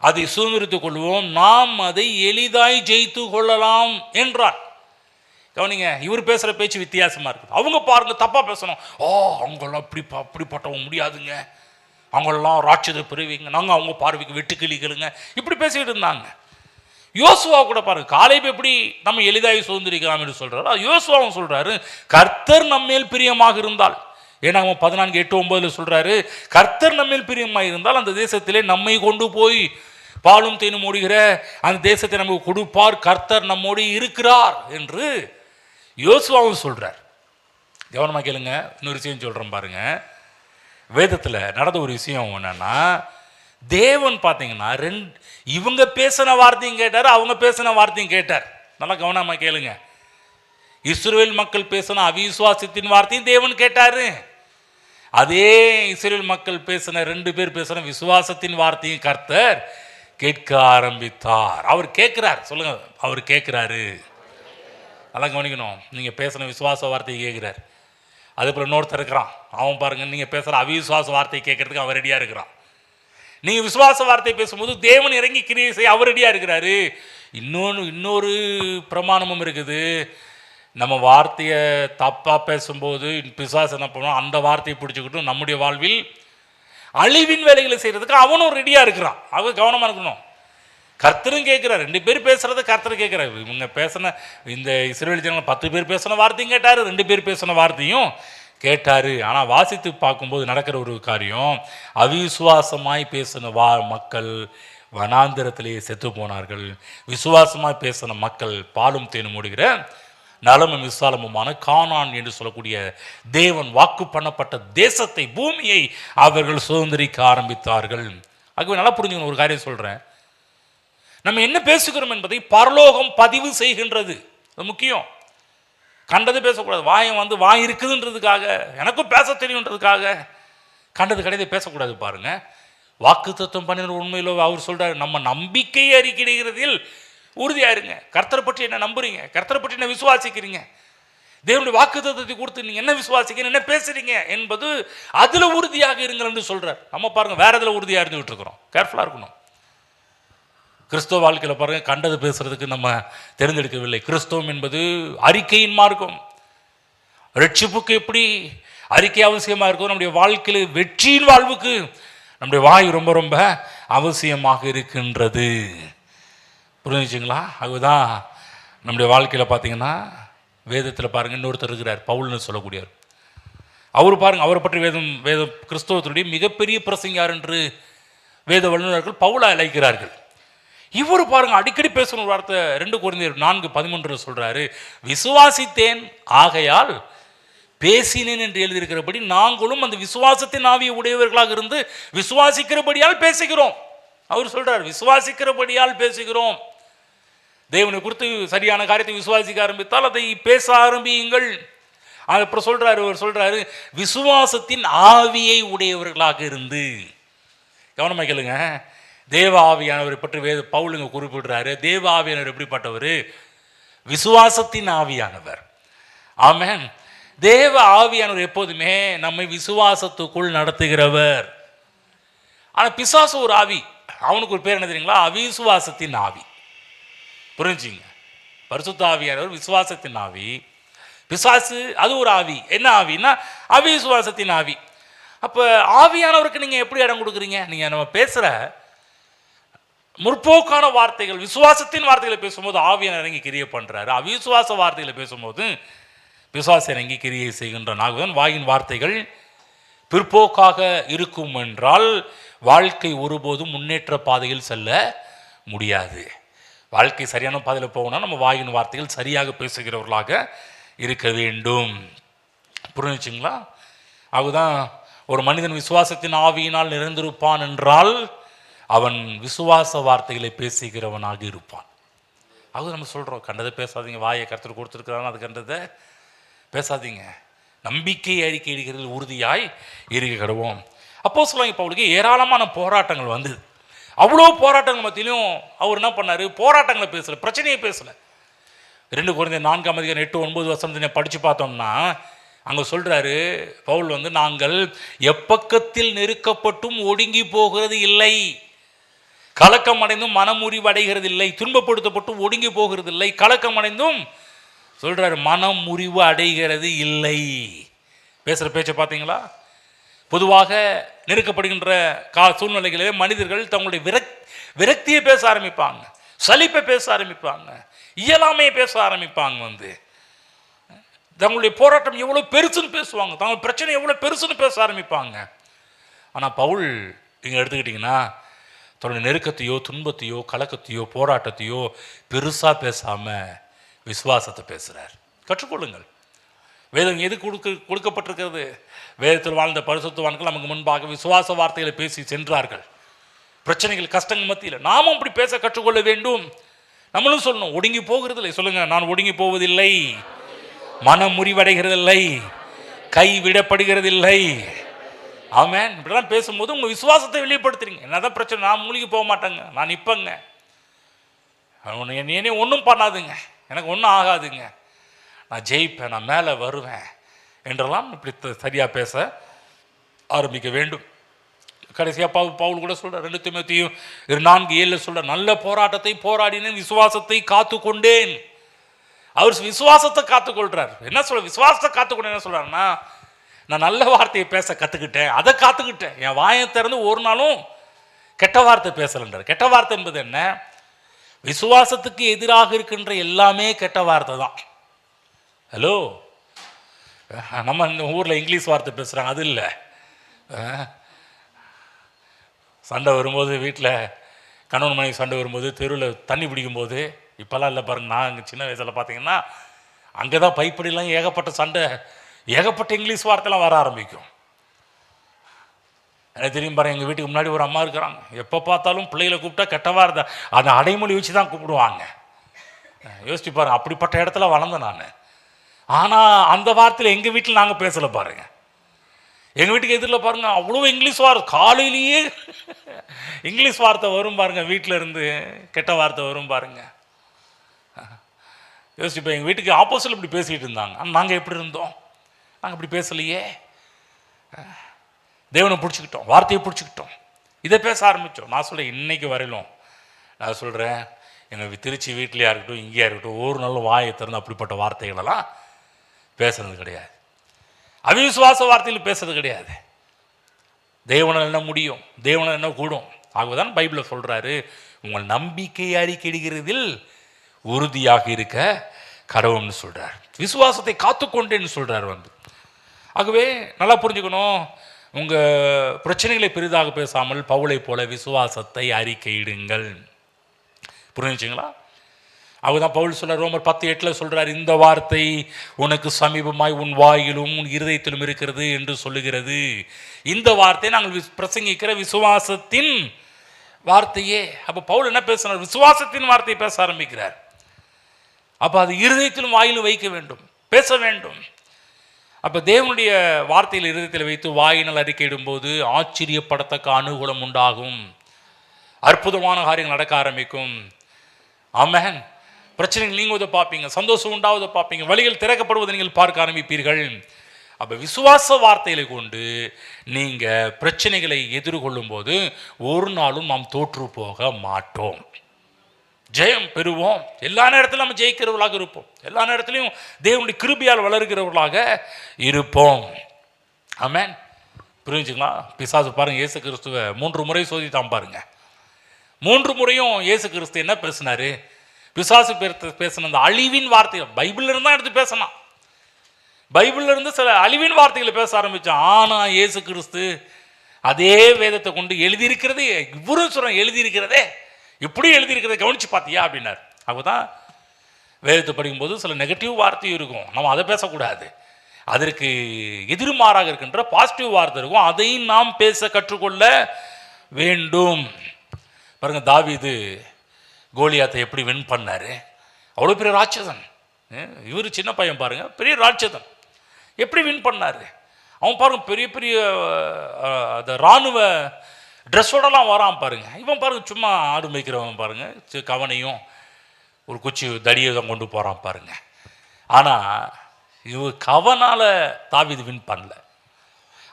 அதை சுதந்திரித்துக் கொள்வோம், நாம் அதை எளிதாய் ஜெயித்து கொள்ளலாம் என்றார். கவனிங்க, இவர் பேசுகிற பேச்சு வித்தியாசமாக இருக்குது. அவங்க பாருங்கள், தப்பாக பேசணும். அவங்களாம் அப்படிப்பட்டவங்க முடியாதுங்க, அவங்களெல்லாம் ராட்சத பிரிவிங்க, நாங்கள் அவங்க பார்வைக்கு வெட்டுக்கிளிகளுங்க, இப்படி பேசிக்கிட்டு இருந்தாங்க. யோசுவா கூட பாருங்க, காலேப் எப்படி நம்ம எளிதாகி சுதந்திரிக்கலாம் என்று சொல்கிறாரு, யோசுவாவும் சொல்கிறாரு, கர்த்தர் நம்மேல் பிரியமாக இருந்தால், ஏன்னா 14:8-9 சொல்கிறாரு, கர்த்தர் நம்மேல் பிரியமாக இருந்தால் அந்த தேசத்திலே நம்மை கொண்டு போய் பாலும் தேனும் ஓடுகிற அந்த தேசத்தை நமக்கு கொடுப்பார், கர்த்தர் நம்மோடு இருக்கிறார் என்று யோசுவாவும் சொல்கிறார். கவனமாக கேளுங்க, இன்னொரு விஷயம் சொல்கிறேன் பாருங்க. வேதத்தில் நடந்த ஒரு விஷயம் என்னன்னா, தேவன் பார்த்தீங்கன்னா இவங்க பேசின வார்த்தையும் கேட்டார், அவங்க பேசின வார்த்தையும் கேட்டார். நல்லா கவனமாக கேளுங்க. இஸ்ரவேல் மக்கள் பேசின அவிசுவாசத்தின் வார்த்தையும் தேவன் கேட்டாரு. அதே இஸ்ரவேல் மக்கள் பேசின 2 பேர் பேசின விசுவாசத்தின் வார்த்தையும் கர்த்தர் கேட்க ஆரம்பித்தார். அவர் கேட்கிறார். சொல்லுங்க, அவர் கேட்கிறாரு. நல்லா கவனிக்கணும். நீங்கள் பேசின விசுவாச வார்த்தையை கேட்கிறார். அதே போல் இன்னொருத்தர் இருக்கிறான், அவன் பாருங்கள் நீங்கள் பேசுகிற அவிசுவாச வார்த்தையை கேட்கறதுக்கு அவன் ரெடியாக இருக்கிறான். நீங்கள் விசுவாச வார்த்தை பேசும்போது தேவன் இறங்கி கிரியை செய்ய அவர் ரெடியாக இருக்கிறாரு. இன்னொரு பிரமாணமும் இருக்குது. நம்ம வார்த்தையை தப்பாக பேசும்போது பிசாசு என்ன பண்ணுவோம், அந்த வார்த்தையை பிடிச்சிக்கிட்டும் நம்முடைய வாழ்வில் அழிவின் வேலைகளை செய்கிறதுக்கு அவனும் ரெடியாக இருக்கிறான். அவர் கவனமாக இருக்கணும். கர்த்தரும் கேட்குறாரு, 2 பேர் பேசுகிறத கர்த்தர் கேட்குறாரு. இவங்க பேசின இந்த இஸ்ரவேல் ஜனங்கள் 10 பேர் பேசின வார்த்தையும் கேட்டார், 2 பேர் பேசின வார்த்தையும் கேட்டார். ஆனால் வாசித்து பார்க்கும்போது நடக்கிற ஒரு காரியம், அவிசுவாசமாய் பேசின மக்கள் வனாந்திரத்திலேயே செத்து போனார்கள். விசுவாசமாய் பேசின மக்கள் பாலும் தேனும் மூடுகிற நலமும் விசாலமுமான கானான் என்று சொல்லக்கூடிய தேவன் வாக்கு பண்ணப்பட்ட தேசத்தை, பூமியை அவர்கள் சுதந்திரிக்க ஆரம்பித்தார்கள். ஆகவே நல்லா புரிஞ்சுக்கணும், ஒரு காரியம் சொல்கிறேன். நம்ம என்ன பேசுகிறோம் என்பதை பரலோகம் பதிவு செய்கின்றது. அது முக்கியம். கண்டது பேசக்கூடாது. வாய் இருக்குதுன்றதுக்காக, எனக்கும் பேச தெரியுன்றதுக்காக கண்டது கிடையாது பேசக்கூடாது. பாருங்க, வாக்கு தத்துவம் பண்ணின உண்மையிலோ அவர் சொல்றாரு, நம்ம நம்பிக்கையை அறிக்கையிடுகிறதில் உறுதியா இருங்க. கர்த்தரை பற்றி என்ன நம்புறீங்க, கர்த்தரை பற்றி என்ன விசுவாசிக்கிறீங்க, தேவனுடைய வாக்கு தத்துவத்தை கொடுத்து நீங்க என்ன விசுவாசிக்கிறீங்க, என்ன பேசுறீங்க என்பது அதுல உறுதியாக இருங்கள் என்று சொல்றார். நம்ம பாருங்க வேற எதுல உறுதியா இருந்துகிட்டு இருக்கிறோம். கேர்ஃபுல்லா இருக்கணும். கிறிஸ்தவ வாழ்க்கையில் பாருங்கள், கண்டது பேசுறதுக்கு நம்ம தேர்ந்தெடுக்கவில்லை. கிறிஸ்தவம் என்பது அறிக்கையின் மார்க்கம். ரட்சிப்புக்கு எப்படி அறிக்கை அவசியமாக இருக்கும், நம்முடைய வாழ்க்கையில் வெற்றியின் வாழ்வுக்கு நம்முடைய வாய் ரொம்ப ரொம்ப அவசியமாக இருக்கின்றது. புரிஞ்சுங்களா? அதுதான் நம்முடைய வாழ்க்கையில் பார்த்தீங்கன்னா, வேதத்தில் பாருங்கள் இன்னொருத்தர் இருக்கிறார், பவுல்னு சொல்லக்கூடியவர். அவர் பாருங்கள், அவரை பற்றி வேதம் கிறிஸ்தவத்துடைய மிகப்பெரிய பிரசங்கியார் என்று வேத வல்லுநர்கள் பவுலை அழைக்கிறார்கள். இவர் பாருங்க அடிக்கடி பேசுகிற ஒரு வார்த்தை 2 கொரிந்தியர் 4:13 சொல்றாரு, விசுவாசித்தேன் ஆகையால் பேசினேன் என்று எழுதியிருக்கிறபடி நாங்களும் அந்த விசுவாசத்தின் ஆவியை உடையவர்களாக இருந்து விசுவாசிக்கிறபடியால் பேசுகிறோம். அவர் சொல்றார், விசுவாசிக்கிறபடியால் பேசுகிறோம். தேவனை குறித்து சரியான காரியத்தை விசுவாசிக்க ஆரம்பித்தால் அதை பேச ஆரம்பியுங்கள். அப்புறம் சொல்றாரு விசுவாசத்தின் ஆவியை உடையவர்களாக இருந்து. கவனமாக கேளுங்க, தேவ ஆவியானவரை பற்றி பவுலுங்க குறிப்பிடுறாரு. தேவ ஆவியானவர் எப்படிப்பட்டவர்? விசுவாசத்தின் ஆவியானவர். ஆமென். தேவ ஆவியானவர் எப்போதுமே நம்மை விசுவாசத்துக்குள் நடத்துகிறவர். ஆனால் பிசாசு ஒரு ஆவி, அவனுக்கு ஒரு பேர் என்ன தெரியுங்களா? அவிசுவாசத்தின் ஆவி. புரிஞ்சுங்க, பரிசுத்த ஆவியானவர் விசுவாசத்தின் ஆவி, பிசாசு அது ஒரு ஆவி. என்ன ஆவின்னா அவிசுவாசத்தின் ஆவி. அப்போ ஆவியானவருக்கு நீங்கள் எப்படி இடம் கொடுக்குறீங்க? நீங்கள் நம்ம பேசுகிற முற்போக்கான வார்த்தைகள், விசுவாசத்தின் வார்த்தைகளை பேசும்போது ஆவியான இறங்கி கிரியை பண்ணுறாரு. அவிசுவாச வார்த்தைகளை பேசும்போது பிசாசு இறங்கி கிரியை செய்கின்ற நாகவன். வாயின் வார்த்தைகள் பிற்போக்காக இருக்கும் என்றால் வாழ்க்கை ஒருபோதும் முன்னேற்ற பாதையில் செல்ல முடியாது. வாழ்க்கை சரியான பாதையில் போகணும்னா நம்ம வாயின் வார்த்தைகள் சரியாக பேசுகிறவர்களாக இருக்க வேண்டும். புரிஞ்சுங்களா? அதுதான் ஒரு மனிதன் விசுவாசத்தின் ஆவியினால் நிறைந்திருப்பான் என்றால் அவன் விசுவாச வார்த்தைகளை பேசுகிறவனாக இருப்பான். அது நம்ம சொல்கிறோம், கண்டதை பேசாதீங்க, வாயை கர்த்தர் கொடுத்துருக்கிறாங்க, அது கண்டதை பேசாதீங்க, நம்பிக்கை அறிக்கை இடுகிறதில் உறுதியாய் இருக்க கடவோம். அப்போஸ்தலனாகிய பவுலுக்கு ஏராளமான போராட்டங்கள் வந்தது. அவ்வளோ போராட்டங்கள் மத்தியிலும் அவர் என்ன பண்ணார்? போராட்டங்களை பேசலை, பிரச்சனையை பேசலை. 2 கொரிந்தியர் 4:8-9 படித்து பார்த்தோம்னா அங்கே சொல்கிறாரு பவுல் நாங்கள் எப்பக்கத்தில் நெருக்கப்பட்டும் ஒடுங்கி போகிறது இல்லை, கலக்கம் அடைந்தும் மனமுறிவு அடைகிறது இல்லை, துன்பப்படுத்தப்பட்டும் ஒடுங்கி போகிறது இல்லை, கலக்கம் அடைந்தும் சொல்கிறாரு மனம் முறிவு அடைகிறது இல்லை. பேசுகிற பேச்சை பார்த்தீங்களா? பொதுவாக நெருக்கப்படுகின்ற சூழ்நிலைகளிலே மனிதர்கள் தங்களுடைய விரக்தியை பேச ஆரம்பிப்பாங்க, சலிப்பை பேச ஆரம்பிப்பாங்க, இயலாமையை பேச ஆரம்பிப்பாங்க. தங்களுடைய போராட்டம் எவ்வளோ பெருசுன்னு பேசுவாங்க, தங்கள் பிரச்சனை எவ்வளோ பெருசுன்னு பேச ஆரம்பிப்பாங்க. ஆனால் பவுல் இங்கே எடுத்துக்கிட்டிங்கன்னா தன்னுடைய நெருக்கத்தையோ துன்பத்தையோ கலக்கத்தையோ போராட்டத்தையோ பெருசாக பேசாமல் விசுவாசத்தை பேசுகிறார். கற்றுக்கொள்ளுங்கள். வேதம் எது கொடுக்கப்பட்டிருக்கிறது? வேதத்தில் வாழ்ந்த பரிசுத்தவான்கள் நமக்கு முன்பாக விசுவாச வார்த்தைகளை பேசி சென்றார்கள். பிரச்சனைகள் கஷ்டங்கள் மத்தியில் நாமும் அப்படி பேச கற்றுக்கொள்ள வேண்டும். நம்மளும் சொல்லணும், ஒடுங்கி போகிறது இல்லை. சொல்லுங்க, நான் ஒடுங்கி போவதில்லை, மனம் முறிவடைகிறதில்லை, கை விடப்படுகிறதில்லை. ஆமென். இப்படிலாம் பேசும்போது உங்கள் விசுவாசத்தை வெளிப்படுத்துறீங்க. என்னதான் பிரச்சனை, நான் மூழ்கி போக மாட்டேங்க, நான் நிற்பேங்க, என்னையே ஒன்றும் பண்ணாதுங்க, எனக்கு ஒன்றும் ஆகாதுங்க, நான் ஜெயிப்பேன், நான் மேலே வருவேன், என்றெல்லாம் இப்படி சரியாக பேச ஆரம்பிக்க வேண்டும். கடைசியாக பவுல் கூட சொல்கிறார், 2 தீமோத்தேயு 4:7 சொல்கிறார், நல்ல போராட்டத்தை போராடினேன், விசுவாசத்தை காத்து கொண்டேன். அவர் விசுவாசத்தை காத்துக்கொள்கிறார். என்ன சொல்ற, விசுவாசத்தை காத்துக்கொண்டு என்ன சொல்கிறாருன்னா, நான் நல்ல வார்த்தையை பேச கற்றுக்கிட்டேன், அதை காத்துக்கிட்டேன், என் வாயை திறந்து ஒரு நாளும் கெட்ட வார்த்தை பேசலைன்றார். கெட்ட வார்த்தை என்பது என்ன? விசுவாசத்துக்கு எதிராக இருக்கின்ற எல்லாமே கெட்ட வார்த்தை தான். ஹலோ, நம்ம இந்த ஊரில் இங்கிலீஷ் வார்த்தை பேசுகிறாங்க, அது இல்லை. சண்டை வரும்போது, வீட்டில் கணவன் மனைவி சண்டை வரும்போது, தெருவில் தண்ணி பிடிக்கும்போது, இப்போல்லாம் இல்லை பாருங்க, நான் அங்கே சின்ன வயசில் பார்த்தீங்கன்னா அங்கே தான் பைப்படிலாம் ஏகப்பட்ட சண்டை, ஏகப்பட்ட இங்கிலீஷ் வார்த்தைலாம் வர ஆரம்பிக்கும். எனக்கு தெரியும் பாருங்க, எங்கள் வீட்டுக்கு முன்னாடி ஒரு அம்மா இருக்கிறாங்க, எப்போ பார்த்தாலும் பிள்ளைகளை கூப்பிட்டா கெட்ட வார்த்தை, அந்த அடைமொழி வச்சு தான் கூப்பிடுவாங்க. யோசிச்சு பாருங்க, அப்படிப்பட்ட இடத்துல வளர்ந்தேன் நான். ஆனால் அந்த வார்த்தையில் எங்கள் வீட்டில் நாங்கள் பேசலை பாருங்க. எங்கள் வீட்டுக்கு எதிரில் பாருங்க, அவ்வளோ இங்கிலீஷ் வார்த்தை, காலையிலேயே இங்கிலீஷ் வார்த்தை வரும் பாருங்க, வீட்டில் இருந்து கெட்ட வார்த்தை வரும் பாருங்க. யோசிச்சு இப்போ எங்கள் வீட்டுக்கு ஆப்போசிட்டில் இப்படி பேசிகிட்டு இருந்தாங்க, ஆனால் நாங்கள் எப்படி இருந்தோம்? நாங்கள் இப்படி பேசலையே. தேவனை பிடிச்சிக்கிட்டோம், வார்த்தையை பிடிச்சிக்கிட்டோம், இதை பேச ஆரம்பித்தோம். நான் சொல்கிறேன், இன்னைக்கு வரையிலும் நான் சொல்கிறேன், எங்கள் திருச்சி வீட்டிலையா இருக்கட்டும், இங்கேயா இருக்கட்டும், ஒரு நாள் வாயை திறந்து அப்படிப்பட்ட வார்த்தைகளெல்லாம் பேசுறது கிடையாது. அவிசுவாச வார்த்தையில் பேசுறது கிடையாது. தேவனால் என்ன முடியும், தேவனால் என்ன கூடும். ஆகவேதான் பைபிளில் சொல்கிறாரு, உங்கள் நம்பிக்கை அறிக்கையிடுகிறதில் உறுதியாக இருக்க கடவுள்னு சொல்கிறார். விசுவாசத்தை காத்துக்கொண்டேன்னு சொல்கிறார் வந்து. ஆகவே நல்லா புரிஞ்சுக்கணும், உங்கள் பிரச்சனைகளை பெரிதாக பேசாமல் பவுலை போல விசுவாசத்தை அறிக்கையிடுங்கள். புரிஞ்சுங்களா? அவதான் பவுல் சொல்கிறார், ரோமர் 10:8 சொல்கிறார், இந்த வார்த்தை உனக்கு சமீபமாய் உன் வாயிலும் உன் இருதயத்திலும் இருக்கிறது என்று சொல்லுகிறது. இந்த வார்த்தை நாங்கள் பிரசங்கிக்கிற விசுவாசத்தின் வார்த்தையே. அப்போ பவுல் என்ன பேசுகிறார்? விசுவாசத்தின் வார்த்தையை பேச ஆரம்பிக்கிறார். அப்போ அது இருதயத்திலும் வாயிலும் வைக்க வேண்டும், பேச வேண்டும். அப்போ தேவனுடைய வார்த்தையில் இருதயத்தில் வைத்து வாயினால் அறிக்கையிடும்போது ஆச்சரியப்படத்தக்க அனுகூலம் உண்டாகும், அற்புதமான காரியங்கள் நடக்க ஆரம்பிக்கும். ஆமென். பிரச்சனைகள் நீங்குவதை பார்ப்பீங்க, சந்தோஷம் உண்டாவதை பார்ப்பீங்க, வழிகள் திறக்கப்படுவதை நீங்கள் பார்க்க ஆரம்பிப்பீர்கள். அப்போ விசுவாச வார்த்தைகளை கொண்டு நீங்கள் பிரச்சனைகளை எதிர்கொள்ளும் போது ஒரு நாளும் நாம் தோற்று போக மாட்டோம், ஜெயம் பெறுவோம். எல்லா நேரத்திலும் நம்ம ஜெயிக்கிறவர்களாக இருப்போம், எல்லா நேரத்திலையும் தேவனுடைய கிருபையால் வளர்கிறவர்களாக இருப்போம். ஆமென். புரிஞ்சுங்களா? பிசாசு பாருங்க, இயேசு கிறிஸ்துவை 3 முறை சோதித்தான் பாருங்க. 3 முறையும் இயேசு கிறிஸ்து என்ன பேசினாரு? பிசாசு பேசின அந்த அழிவின் வார்த்தைகள் பைபிள்ல இருந்தா எடுத்து பேசணும். பைபிள்ல இருந்து சில அழிவின் வார்த்தைகளை பேச ஆரம்பிச்சான். ஆனா இயேசு கிறிஸ்து அதே வேதத்தை கொண்டு எழுதியிருக்கிறது, இவரும் சொல்றேன், எழுதியிருக்கிறதே இப்படி எழுதியிருக்கிறத கவனிச்சு பார்த்தியா அப்படின்னார். அப்போதான் வேதத்தை படிக்கும்போது சில நெகட்டிவ் வார்த்தையும் இருக்கும், நம்ம அதை பேசக்கூடாது. அதற்கு எதிர்மாறாக இருக்கின்ற பாசிட்டிவ் வார்த்தை இருக்கும், அதையும் நாம் பேச கற்றுக்கொள்ள வேண்டும். பாருங்க, தாவீது கோலியாத்தை எப்படி வின் பண்ணாரு? அவ்வளோ பெரிய ராட்சதன், இவர் சின்ன பையன் பாருங்க, பெரிய ராட்சதன் எப்படி வின் பண்ணாரு? அவன் பாருங்க பெரிய பெரிய அந்த இராணுவ ட்ரெஸ்ஸோடலாம் வரான் பாருங்க. இவன் பாருங்க சும்மா ஆடு மேய்க்கிறவன் பாருங்க, கவனையும் ஒரு குச்சி தடியை தான் கொண்டு போகிறான் பாருங்க. ஆனால் இவன் கவனால் தாவீது வின் பண்ணல.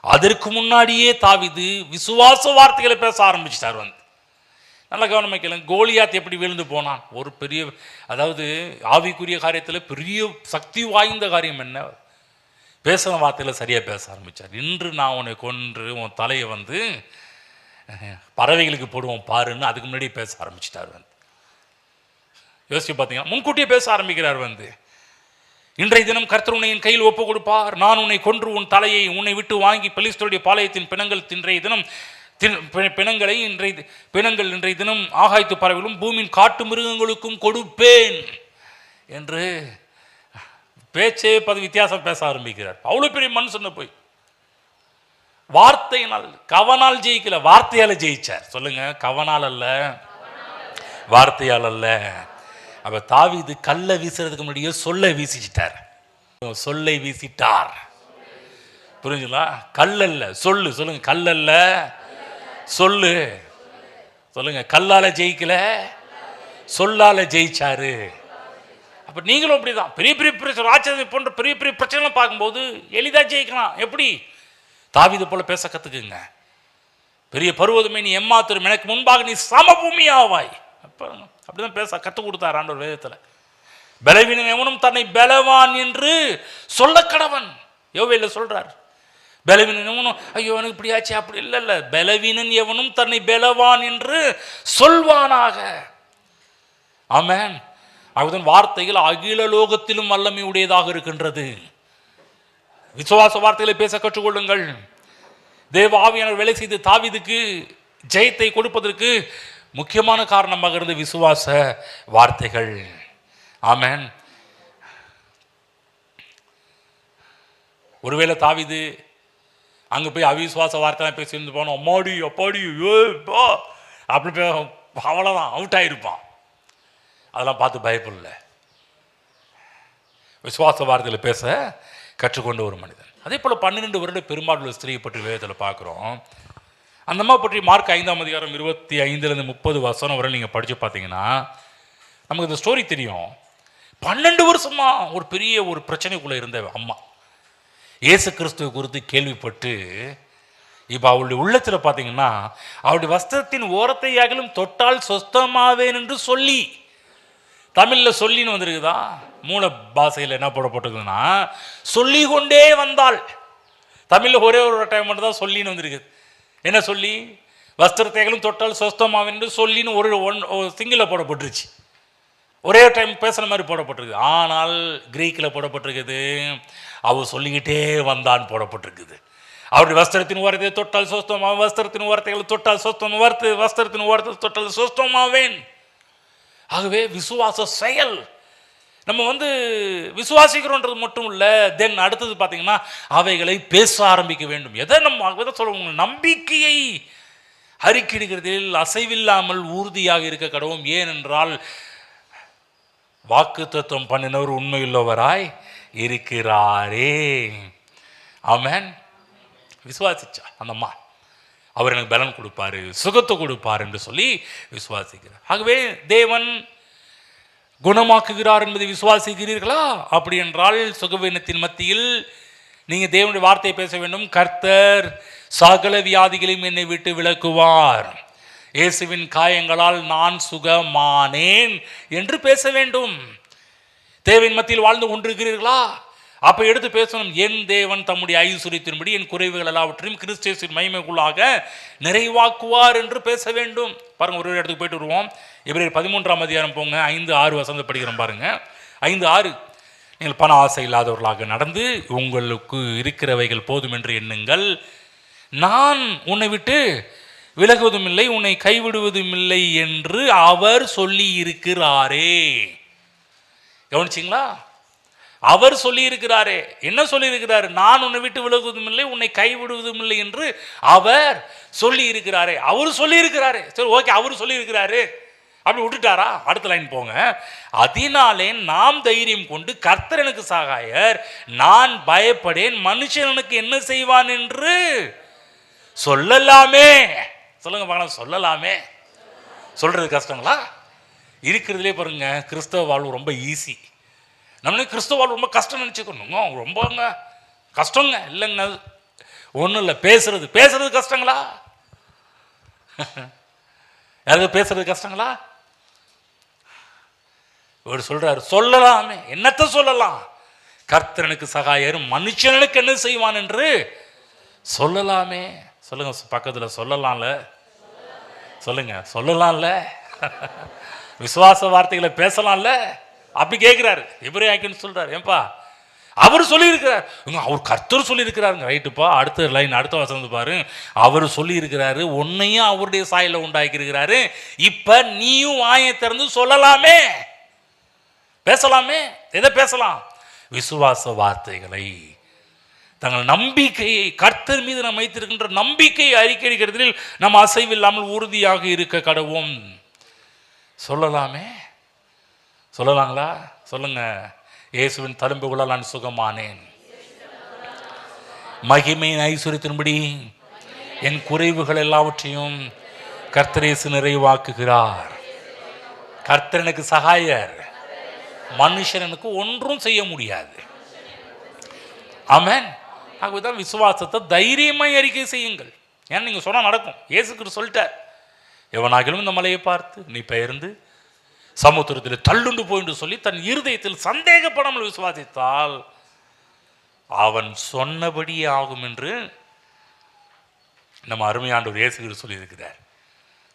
அதற்கு முன்னாடியே தாவீது விசுவாச வார்த்தைகளை பேச ஆரம்பிச்சிட்டார் வந்து. நல்ல கவனம் வைக்கலாம். கோலியாத் எப்படி விழுந்து போனான்? ஒரு பெரிய, அதாவது ஆவிக்குரிய காரியத்தில் பெரிய சக்தி வாய்ந்த காரியம் என்ன? பேசுகிற வார்த்தையில் சரியாக பேச ஆரம்பித்தார். இன்று நான் உன்னை கொன்று உன் தலையை வந்து பறவைகளுக்கு போடுவோம் பாருன்னு அதுக்கு முன்னாடியே பேச ஆரம்பிச்சிட்டார் வந்து. யோசிச்சு பார்த்தீங்கன்னா முன்கூட்டியே பேச ஆரம்பிக்கிறார் வந்து. இன்றைய தினம் கர்த்தர் உன்னை என் கையில் ஒப்பு கொடுப்பார், நான் உன்னை கொன்று உன் தலையை உன்னை விட்டு வாங்கி பெலிஸ்தருடைய பாளையத்தின் பிணங்கள் இன்றைய தினம் பிணங்களை இன்றைய தினம் ஆகாயத்து பறவைகளும் பூமியின் காட்டு மிருகங்களுக்கும் கொடுப்பேன் என்று பேச்சே வித்தியாசம் பேச ஆரம்பிக்கிறார். அவ்வளோ பெரிய மனுஷன் போய் வார்த்தையினால், கவனால் ஜெயிக்கல, வார்த்தையால் ஜெயிச்சார். சொல்லுங்க, கவனால் அல்ல, வார்த்தையால் அல்ல. அப்ப தாவீது கல்லை வீசுறதுக்கு முன்னாடியே சொல்லை வீசிட்டார், சொல்லை வீசிட்டார். புரிஞ்சுங்களா? கல்லல்ல சொல்லு. சொல்லுங்க, கல்லல்ல சொல்லு. சொல்லுங்க, கல்லால ஜெயிக்கல, சொல்லால ஜெயிச்சாரு. அப்போ நீங்களும் அப்படி தான் பெரிய பெரிய பிரச்சனை, ராட்சதை போன்ற பெரிய பெரிய பிரச்சனைலாம் பார்க்கும்போது எளிதாக ஜெயிக்கலாம். எப்படி? தாவீது போல பேச கற்றுக்குங்க. பெரிய பருவதமே நீ எம்மாத்திரம், எனக்கு முன்பாக நீ சமபூமியாவாய். அப்போ அப்படிதான் பேச கற்றுக் கொடுத்தார் ஆண்டவர் வேதத்தில். பலவீனன் எவனும் தன்னை பலவான் என்று சொல்ல கடவன். யோவேல் சொல்றார், பலவீனன் எவனும் ஐயோ எனக்கு இப்படியாச்சு அப்படி இல்லை இல்லை, பலவீனன் எவனும் தன்னை பலவான் என்று சொல்வானாக. ஆமென். அவன் வார்த்தைகள் அகில லோகத்திலும் வல்லமை உடையதாக இருக்கின்றது. விசுவாச வார்த்தைகளை பேச கற்றுக்கொள்ளுங்கள். தேவ ஆவியானவர் வேலை செய்து தாவீதுக்கு ஜெயத்தை கொடுப்பதற்கு முக்கியமான காரணமாக இருந்த விசுவாச வார்த்தைகள். ஆமென். ஒருவேளை தாவீது அங்கே போய் அவிசுவாச வார்த்தைலாம் பேசியிருந்து போனோம், அம்மாடி அப்பாடி அப்படி அவ்வளோதான், அவுட் ஆகிருப்பான். அதெல்லாம் பார்த்து பயப்படல. விசுவாச வார்த்தையில் பேச கற்றுக்கொண்ட ஒரு மனிதன். அதே போல் 12 வருட பெரும்பாலுள்ள ஸ்திரீயை பற்றி வேதத்தில் பார்க்குறோம். அந்த அம்மா பற்றி மார்க் 5ஆம் அதிகாரம் 25 30 வசனம் வரை நீங்கள் படித்து பார்த்தீங்கன்னா நமக்கு இந்த ஸ்டோரி தெரியும். 12 வருஷமா ஒரு பெரிய ஒரு பிரச்சனைக்குள்ளே இருந்த அம்மா இயேசு கிறிஸ்துவ குறித்து கேள்விப்பட்டு இப்போ அவளுடைய உள்ளத்தில் பார்த்தீங்கன்னா அவளுடைய வஸ்திரத்தின் ஓரத்தையாகிலும் தொட்டால் சொஸ்தமாவேன் என்று சொல்லி, தமிழில் சொல்லின்னு வந்திருக்குதா, மூல பாஷையில் என்ன போடப்பட்டிருக்குதுன்னா சொல்லி கொண்டே வந்தாள். தமிழில் ஒரே ஒரு டைம் மட்டும் தான் சொல்லின்னு வந்திருக்குது. என்ன சொல்லி? வஸ்திரத்தைகளும் தொட்டால் சொஸ்தமாவேன் என்று சொல்லின்னு ஒரு சிங்கில் போடப்பட்டுருச்சு. ஒரே டைம் பேசுகிற மாதிரி போடப்பட்டிருக்குது. ஆனால் கிரீக்கில் போடப்பட்டிருக்குது அவள் சொல்லிக்கிட்டே வந்தான்னு போடப்பட்டிருக்குது. அவருடைய வஸ்திரத்தின் ஓரத்தை தொட்டால் சொஸ்தமாவேன், வஸ்திரத்தின் ஓரத்தைகள் தொட்டால் சொஸ்தம், வஸ்திரத்தின் ஓரத்தை தொட்டால் சொஸ்தமாவேன். ஆகவே விசுவாச செயல் நம்ம விசுவாசிக்கிறோன்றது மட்டும் இல்லை, தென் அடுத்தது பார்த்தீங்கன்னா அவைகளை பேச ஆரம்பிக்க வேண்டும். எதை நம்ம சொல்லுவோம்? நம்பிக்கையை அறிக்கையிடுகிறதில் அசைவில்லாமல் உறுதியாக இருக்க கடவும். ஏனென்றால் வாக்கு தத்துவம் பண்ணினவர் உண்மையுள்ளவராய் இருக்கிறாரே. ஆமென். விசுவாசிச்சா அந்த அம்மா, அவர் எனக்கு பலன் கொடுப்பாரு, சுகத்தை கொடுப்பார் என்று சொல்லி விசுவாசிக்கிறார். ஆகவே தேவன் குணமாக்குகிறார் என்பதை விசுவாசிக்கிறீர்களா? அப்படி என்றால் சுகவீனத்தின் மத்தியில் நீங்கள் தேவனுடைய வார்த்தையை பேச வேண்டும். கர்த்தர் சகல வியாதிகளையும் என்னை விட்டு விலக்குவார், இயேசுவின் காயங்களால் நான் சுகமானேன் என்று பேச வேண்டும். தேவன் மத்தியில் வாழ்ந்து கொண்டிருக்கிறீர்களா? அப்போ எடுத்து பேசணும். என் தேவன் தம்முடைய ஐஸ்வரியத்தின்படி என் குறைவுகள் எல்லாவற்றையும் கிறிஸ்துவின் மகிமைக்குள்ளாக நிறைவாக்குவார் என்று பேச வேண்டும். பாருங்க, ஒரு இடத்துக்கு போயிட்டு வருவோம். எபிரேயர் 13ஆம் அதிகாரம் போங்க, 5-6 வசனத்தை படிக்கிறோம் பாருங்க. 5-6. நீங்கள் பண ஆசை இல்லாதவர்களாக நடந்து உங்களுக்கு இருக்கிறவைகள் போதும் என்று எண்ணுங்கள். நான் உன்னை விட்டு விலகுவதும் இல்லை, உன்னை கைவிடுவதும் இல்லை என்று அவர் சொல்லி இருக்கிறாரே. கவனிச்சிங்களா? அவர் சொல்லி இருக்கிறாரே. என்ன சொல்லி இருக்கிறாரு? நான் உன்னை விட்டு விலகுவதும் இல்லை, உன்னை கைவிடுவதும் இல்லை என்று அவர் சொல்லி இருக்கிறாரே. அவர் சொல்லி இருக்கிறாரு. சரி, ஓகே, அவர் சொல்லி இருக்கிறாரு, அப்படி விட்டுட்டாரா? அடுத்த லைன் போங்க. அதனாலே நாம் தைரியம் கொண்டு கர்த்தர் எனக்கு சகாயர், நான் பயப்படேன், மனுஷன் எனக்கு என்ன செய்வான் என்று சொல்லலாமே. சொல்லுங்க பார்க்கலாம், சொல்லலாமே. சொல்றது கஷ்டங்களா? இருக்கிறதுலே பாருங்க, கிறிஸ்தவ வாழ்வு ரொம்ப ஈஸி. நம்மளே கிறிஸ்தவ வாழ்வு ரொம்ப கஷ்டம் நினச்சிக்கணுங்க, ரொம்பங்க கஷ்டங்க. இல்லைங்க, ஒன்றும் இல்லை. பேசுறது கஷ்டங்களா? யாருக்கு பேசுறது கஷ்டங்களா? இவர் சொல்றாரு, சொல்லலாமே. என்னத்தை சொல்லலாம்? கர்த்தர் எனக்கு சகாயர், மனுஷனுக்கு என்ன செய்வான் என்று சொல்லலாமே. சொல்லுங்க பக்கத்தில், சொல்லலாம்ல. சொல்லுங்க, சொல்லலாம்ல. விசுவாச வார்த்தைகளை பேசலாம்ல. அப்படி கேட்கிறாரு. எபிரேயன்னு சொல்றாரு. ஏன்பா அவர் சொல்லியிருக்கிறார், அவர் கர்த்தர் சொல்லியிருக்கிறாருங்க. ரைட்டுப்பா. அடுத்த லைன், அடுத்த வசனம் பாரு. அவர் சொல்லியிருக்கிறாரு, உன்னையும் அவருடைய சாயல உண்டாக்கி இருக்கிறாரு. இப்ப நீயும் வாயை திறந்து சொல்லலாமே, பேசலாமே. எதை பேசலாம்? விசுவாச வார்த்தைகளை, தங்கள் நம்பிக்கையை, கர்த்தர் மீது நாம் வைத்திருக்கின்ற நம்பிக்கையை அறிக்கையிடுகிறதில் நம்ம அசைவில்லாமல் உறுதியாக இருக்க கடவோம். சொல்லலாமே. சொல்லலாங்களா? சொல்லுங்க. இயேசுவின் தழும்புகளால் நான் சுகமானேன், மகிமையின் ஐஸ்வரியத்தின்படி என் குறைவுகள் எல்லாவற்றையும் கர்த்தர் இயேசு நிறைவாக்குகிறார். கர்த்தர் எனக்கு சகாயர், மனுஷன் எனக்கு ஒன்றும் செய்ய முடியாது. ஆமென். ஆகவேதான் விசுவாசத்தை தைரியமாய் அறிக்கை செய்யுங்கள். ஏன்னா நீங்கள் சொன்னால் நடக்கும். இயேசு கிறிஸ்து சொல்லிட்டார், எவனாகிலும் இந்த மலையை பார்த்து நீ பெயர்ந்து சமுத்திரத்தில் தள்ளுண்டு போய் என்று சொல்லி தன் இருதயத்தில் சந்தேகப்படாமல் விசுவாசித்தால் அவன் சொன்னபடியே ஆகும் என்று நம்ம அருமையாண்டவர் இயேசு கிறிஸ்து சொல்லியிருக்கிறார்.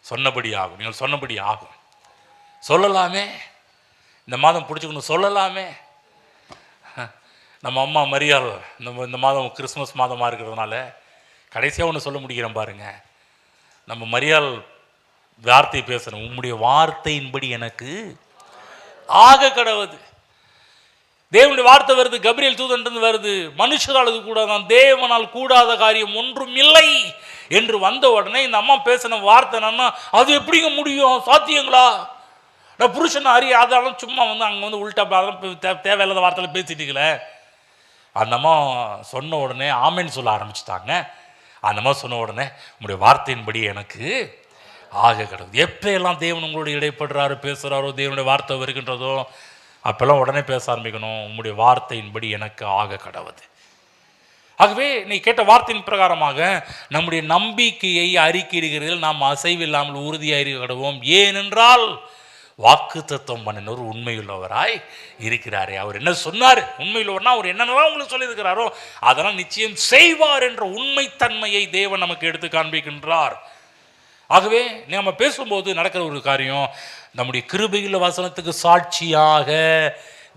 சொன்னபடி ஆகும். நீங்கள் சொன்னபடி ஆகும். சொல்லலாமே, இந்த மாதம் பிடிச்சிக்கணும் சொல்லலாமே. நம்ம அம்மா மரியாள் இந்த மாதம் கிறிஸ்மஸ் மாதமாக இருக்கிறதுனால கடைசியாக ஒன்று சொல்ல முடிகிறேன் பாருங்க. நம்ம மரியாள் வார்த்தை பேசணும். உம்முடைய வார்த்தையின்படி எனக்கு ஆக கடவுது. தேவனுடைய வார்த்தை வருது, கபிரியேல் தூதன் வருது, மனுஷரால் கூடாதான், தேவனால் கூடாத காரியம் ஒன்றும் இல்லை என்று வந்த உடனே இந்த அம்மா பேசின வார்த்தை என்னன்னா, அது எப்படிங்க முடியும், சாத்தியங்களா? நான் புருஷனை அதெல்லாம் சும்மா அங்கே உள்டா அதெல்லாம் தேவையில்லாத வார்த்தையில் பேசிட்டீங்களே. அந்த அம்மா சொன்ன உடனே ஆமேன்னு சொல்ல ஆரம்பிச்சிட்டாங்க. அந்த அம்மா சொன்ன உடனே உங்களுடைய வார்த்தையின்படி எனக்கு ஆக கடவுது. எப்பெல்லாம் தேவன் உங்களுடைய இடைப்படுறாரு பேசுகிறாரோ, தேவனுடைய வார்த்தை வருகின்றதோ, அப்பெல்லாம் உடனே பேச ஆரம்பிக்கணும், உங்களுடைய வார்த்தையின்படி எனக்கு ஆக கடவுது. ஆகவே நீ கேட்ட வார்த்தையின் பிரகாரமாக நம்முடைய நம்பிக்கையை அறிக்கையிடுகிறதில் நாம் அசைவில்லாமல் உறுதியாக இருக்க கடவோம். ஏனென்றால் வாக்கு தத்துவம் பண்ணினவர் உண்மையுள்ளவராய் இருக்கிறாரே. அவர் என்ன சொன்னார், உண்மையுள்ளவர்னா அவர் என்னென்னலாம் உங்களுக்கு சொல்லியிருக்கிறாரோ அதெல்லாம் நிச்சயம் செய்வார் என்ற உண்மைத்தன்மையை தேவன் நமக்கு எடுத்து காண்பிக்கின்றார். ஆகவே நம்ம பேசும்போது நடக்கிற ஒரு காரியம், நம்முடைய கிருபையுள்ள வசனத்துக்கு சாட்சியாக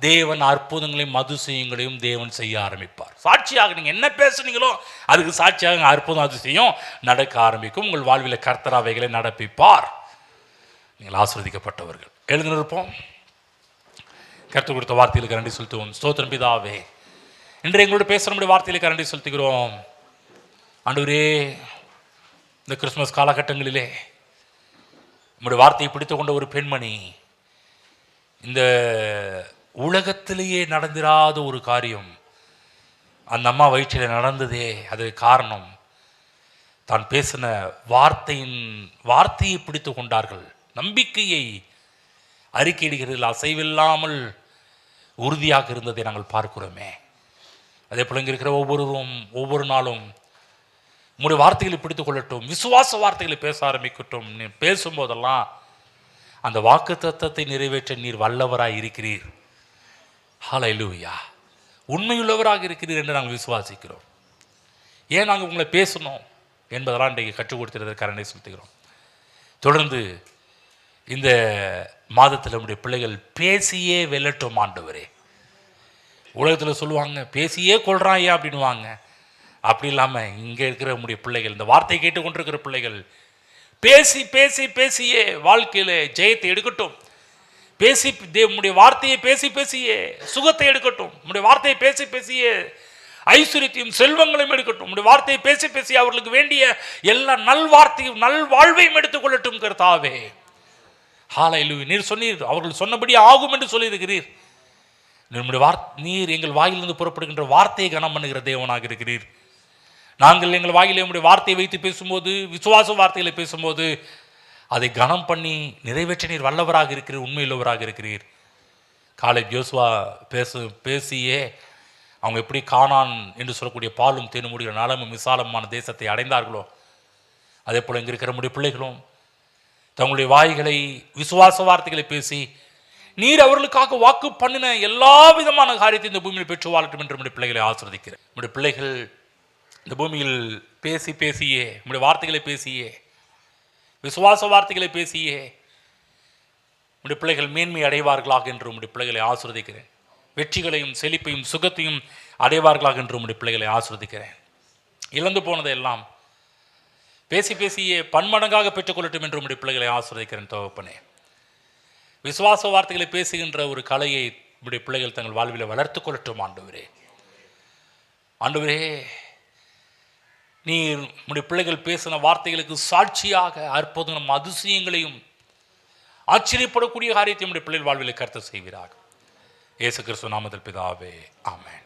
தேவன் அற்புதங்களையும் அதிசயங்களையும் தேவன் செய்ய ஆரம்பிப்பார். சாட்சியாக நீங்கள் என்ன பேசுனீங்களோ அதுக்கு சாட்சியாக அற்புதம் அதிசயம் நடக்க ஆரம்பிக்கும். உங்கள் வாழ்வில் கர்த்தர் அவைகளை நடப்பிப்பார். நீங்கள் ஆசீர்வதிக்கப்பட்டவர்கள். எழுந்து நிற்போம். கர்த்தர் கொடுத்த வார்த்தைகளுக்கு நன்றி செலுத்துவோம். ஸ்தோத்திரம் பிதாவே, இன்று எங்களோட பேச நம்முடைய வார்த்தைகளுக்கு நன்றி செலுத்துகிறோம். ஆண்டவரே, இந்த கிறிஸ்துமஸ் காலகட்டங்களிலே நம்முடைய வார்த்தையை பிடித்து கொண்ட ஒரு பெண்மணி, இந்த உலகத்திலேயே நடந்திராத ஒரு காரியம் அந்த அம்மா வயிற்றில் நடந்ததே. அது காரணம் தான் பேசின வார்த்தையை பிடித்து கொண்டார்கள். நம்பிக்கையை அறிக்கையிடுகிறதில் அசைவில்லாமல் உறுதியாக இருந்ததை நாங்கள் பார்க்கிறோமே. அதே போல இங்கே இருக்கிற ஒவ்வொருவரும் ஒவ்வொரு நாளும் உங்களுடைய வார்த்தைகளை பிடித்து கொள்ளட்டும், விசுவாச வார்த்தைகளை பேச ஆரம்பிக்கட்டும். நீ பேசும்போதெல்லாம் அந்த வாக்கு தத்தத்தை நிறைவேற்ற நீர் வல்லவராக இருக்கிறீர். ஹல்லேலூயா. உண்மையுள்ளவராக இருக்கிறீர் என்று நாங்கள் விசுவாசிக்கிறோம். ஏன் நாங்கள் உங்களை பேசணும் என்பதெல்லாம் இன்றைக்கு கற்றுக் கொடுத்துறதற்கு நன்றி செலுத்துகிறோம். தொடர்ந்து இந்த மாதத்தில் நம்முடைய பிள்ளைகள் பேசியே வெல்லட்டும் ஆண்டவரே. உலகத்தில் சொல்லுவாங்க பேசியே கொள்றான் ஏன் அப்படின்வாங்க. அப்படி இல்லாமல் இங்கே இருக்கிற நம்முடைய பிள்ளைகள், இந்த வார்த்தையை கேட்டுக்கொண்டிருக்கிற பிள்ளைகள் பேசி பேசி பேசியே வாழ்க்கையில் ஜெயத்தை எடுக்கட்டும். பேசி நம்முடைய வார்த்தையை பேசி பேசியே சுகத்தை எடுக்கட்டும். நம்முடைய வார்த்தையை பேசி பேசியே ஐஸ்வர்யத்தையும் செல்வங்களையும் எடுக்கட்டும். நம்முடைய வார்த்தையை பேசி பேசி அவர்களுக்கு வேண்டிய எல்லா நல்வார்த்தையும் நல்வாழ்வையும் எடுத்துக்கொள்ளட்டும் கர்த்தாவே. ஹல்லேலூயா. நீர் சொன்னீர், அவர்கள் சொன்னபடி ஆகும் என்று சொல்லியிருக்கிறீர். நம்முடைய நீர் எங்கள் வாயிலிருந்து புறப்படுகின்ற வார்த்தையை கனம் பண்ணுகிற தேவனாக இருக்கிறீர். நாங்கள் எங்கள் வாயிலே நம்முடைய வார்த்தையை வைத்து பேசும்போது, விசுவாச வார்த்தைகளை பேசும்போது அதை கனம் பண்ணி நிறைவேற்ற நீர் வல்லவராக இருக்கிறீர், உண்மையுள்ளவராக இருக்கிறீர். காலேப் யோசுவா பேசியே அவங்க எப்படி கானான் என்று சொல்லக்கூடிய பாலும் தேனும் முடிகிற நலமும் விசாலமான தேசத்தை அடைந்தார்களோ, அதே போல் இங்கே இருக்கிற நம்முடைய பிள்ளைகளும் தங்களுடைய வாய்களை விசுவாச வார்த்தைகளை பேசி நீர் அவர்களுக்காக வாக்கு பண்ணின எல்லா விதமான காரியத்தை இந்த பூமியில் பெற்று வாழட்டும் என்று நம்முடைய பிள்ளைகளை ஆசீர்வதிக்கிறேன். நம்முடைய பிள்ளைகள் இந்த பூமியில் பேசி பேசியே, நம்முடைய வார்த்தைகளை பேசியே, விசுவாச வார்த்தைகளை பேசியே நம்முடைய பிள்ளைகள் மேன்மை அடைவார்களாக என்று நம்முடைய பிள்ளைகளை ஆசீர்வதிக்கிறேன். வெற்றிகளையும் செழிப்பையும் சுகத்தையும் அடைவார்களாக என்று நம்முடைய பிள்ளைகளை ஆசீர்வதிக்கிறேன். இழந்து போனதையெல்லாம் பேசி பேசியே பன்மடங்காக பெற்றுக்கொள்ளட்டும் என்று நம்முடைய பிள்ளைகளை ஆசீர்வதிக்கிறேன் தகப்பனே. விசுவாச வார்த்தைகளை பேசுகின்ற ஒரு கலையை நம்முடைய பிள்ளைகள் தங்கள் வாழ்வில் வளர்த்து கொள்ளட்டும் ஆண்டவரே. ஆண்டவரே, நீர் நம்முடைய பிள்ளைகள் பேசின வார்த்தைகளுக்கு சாட்சியாக அற்புதம் அதிசயங்களையும் ஆச்சரியப்படக்கூடிய காரியத்தை நம்முடைய பிள்ளைகள் வாழ்வில் கர்த்தர் செய்வீராக. இயேசு கிறிஸ்து நாமத்தில் பிதாவே, ஆமென்.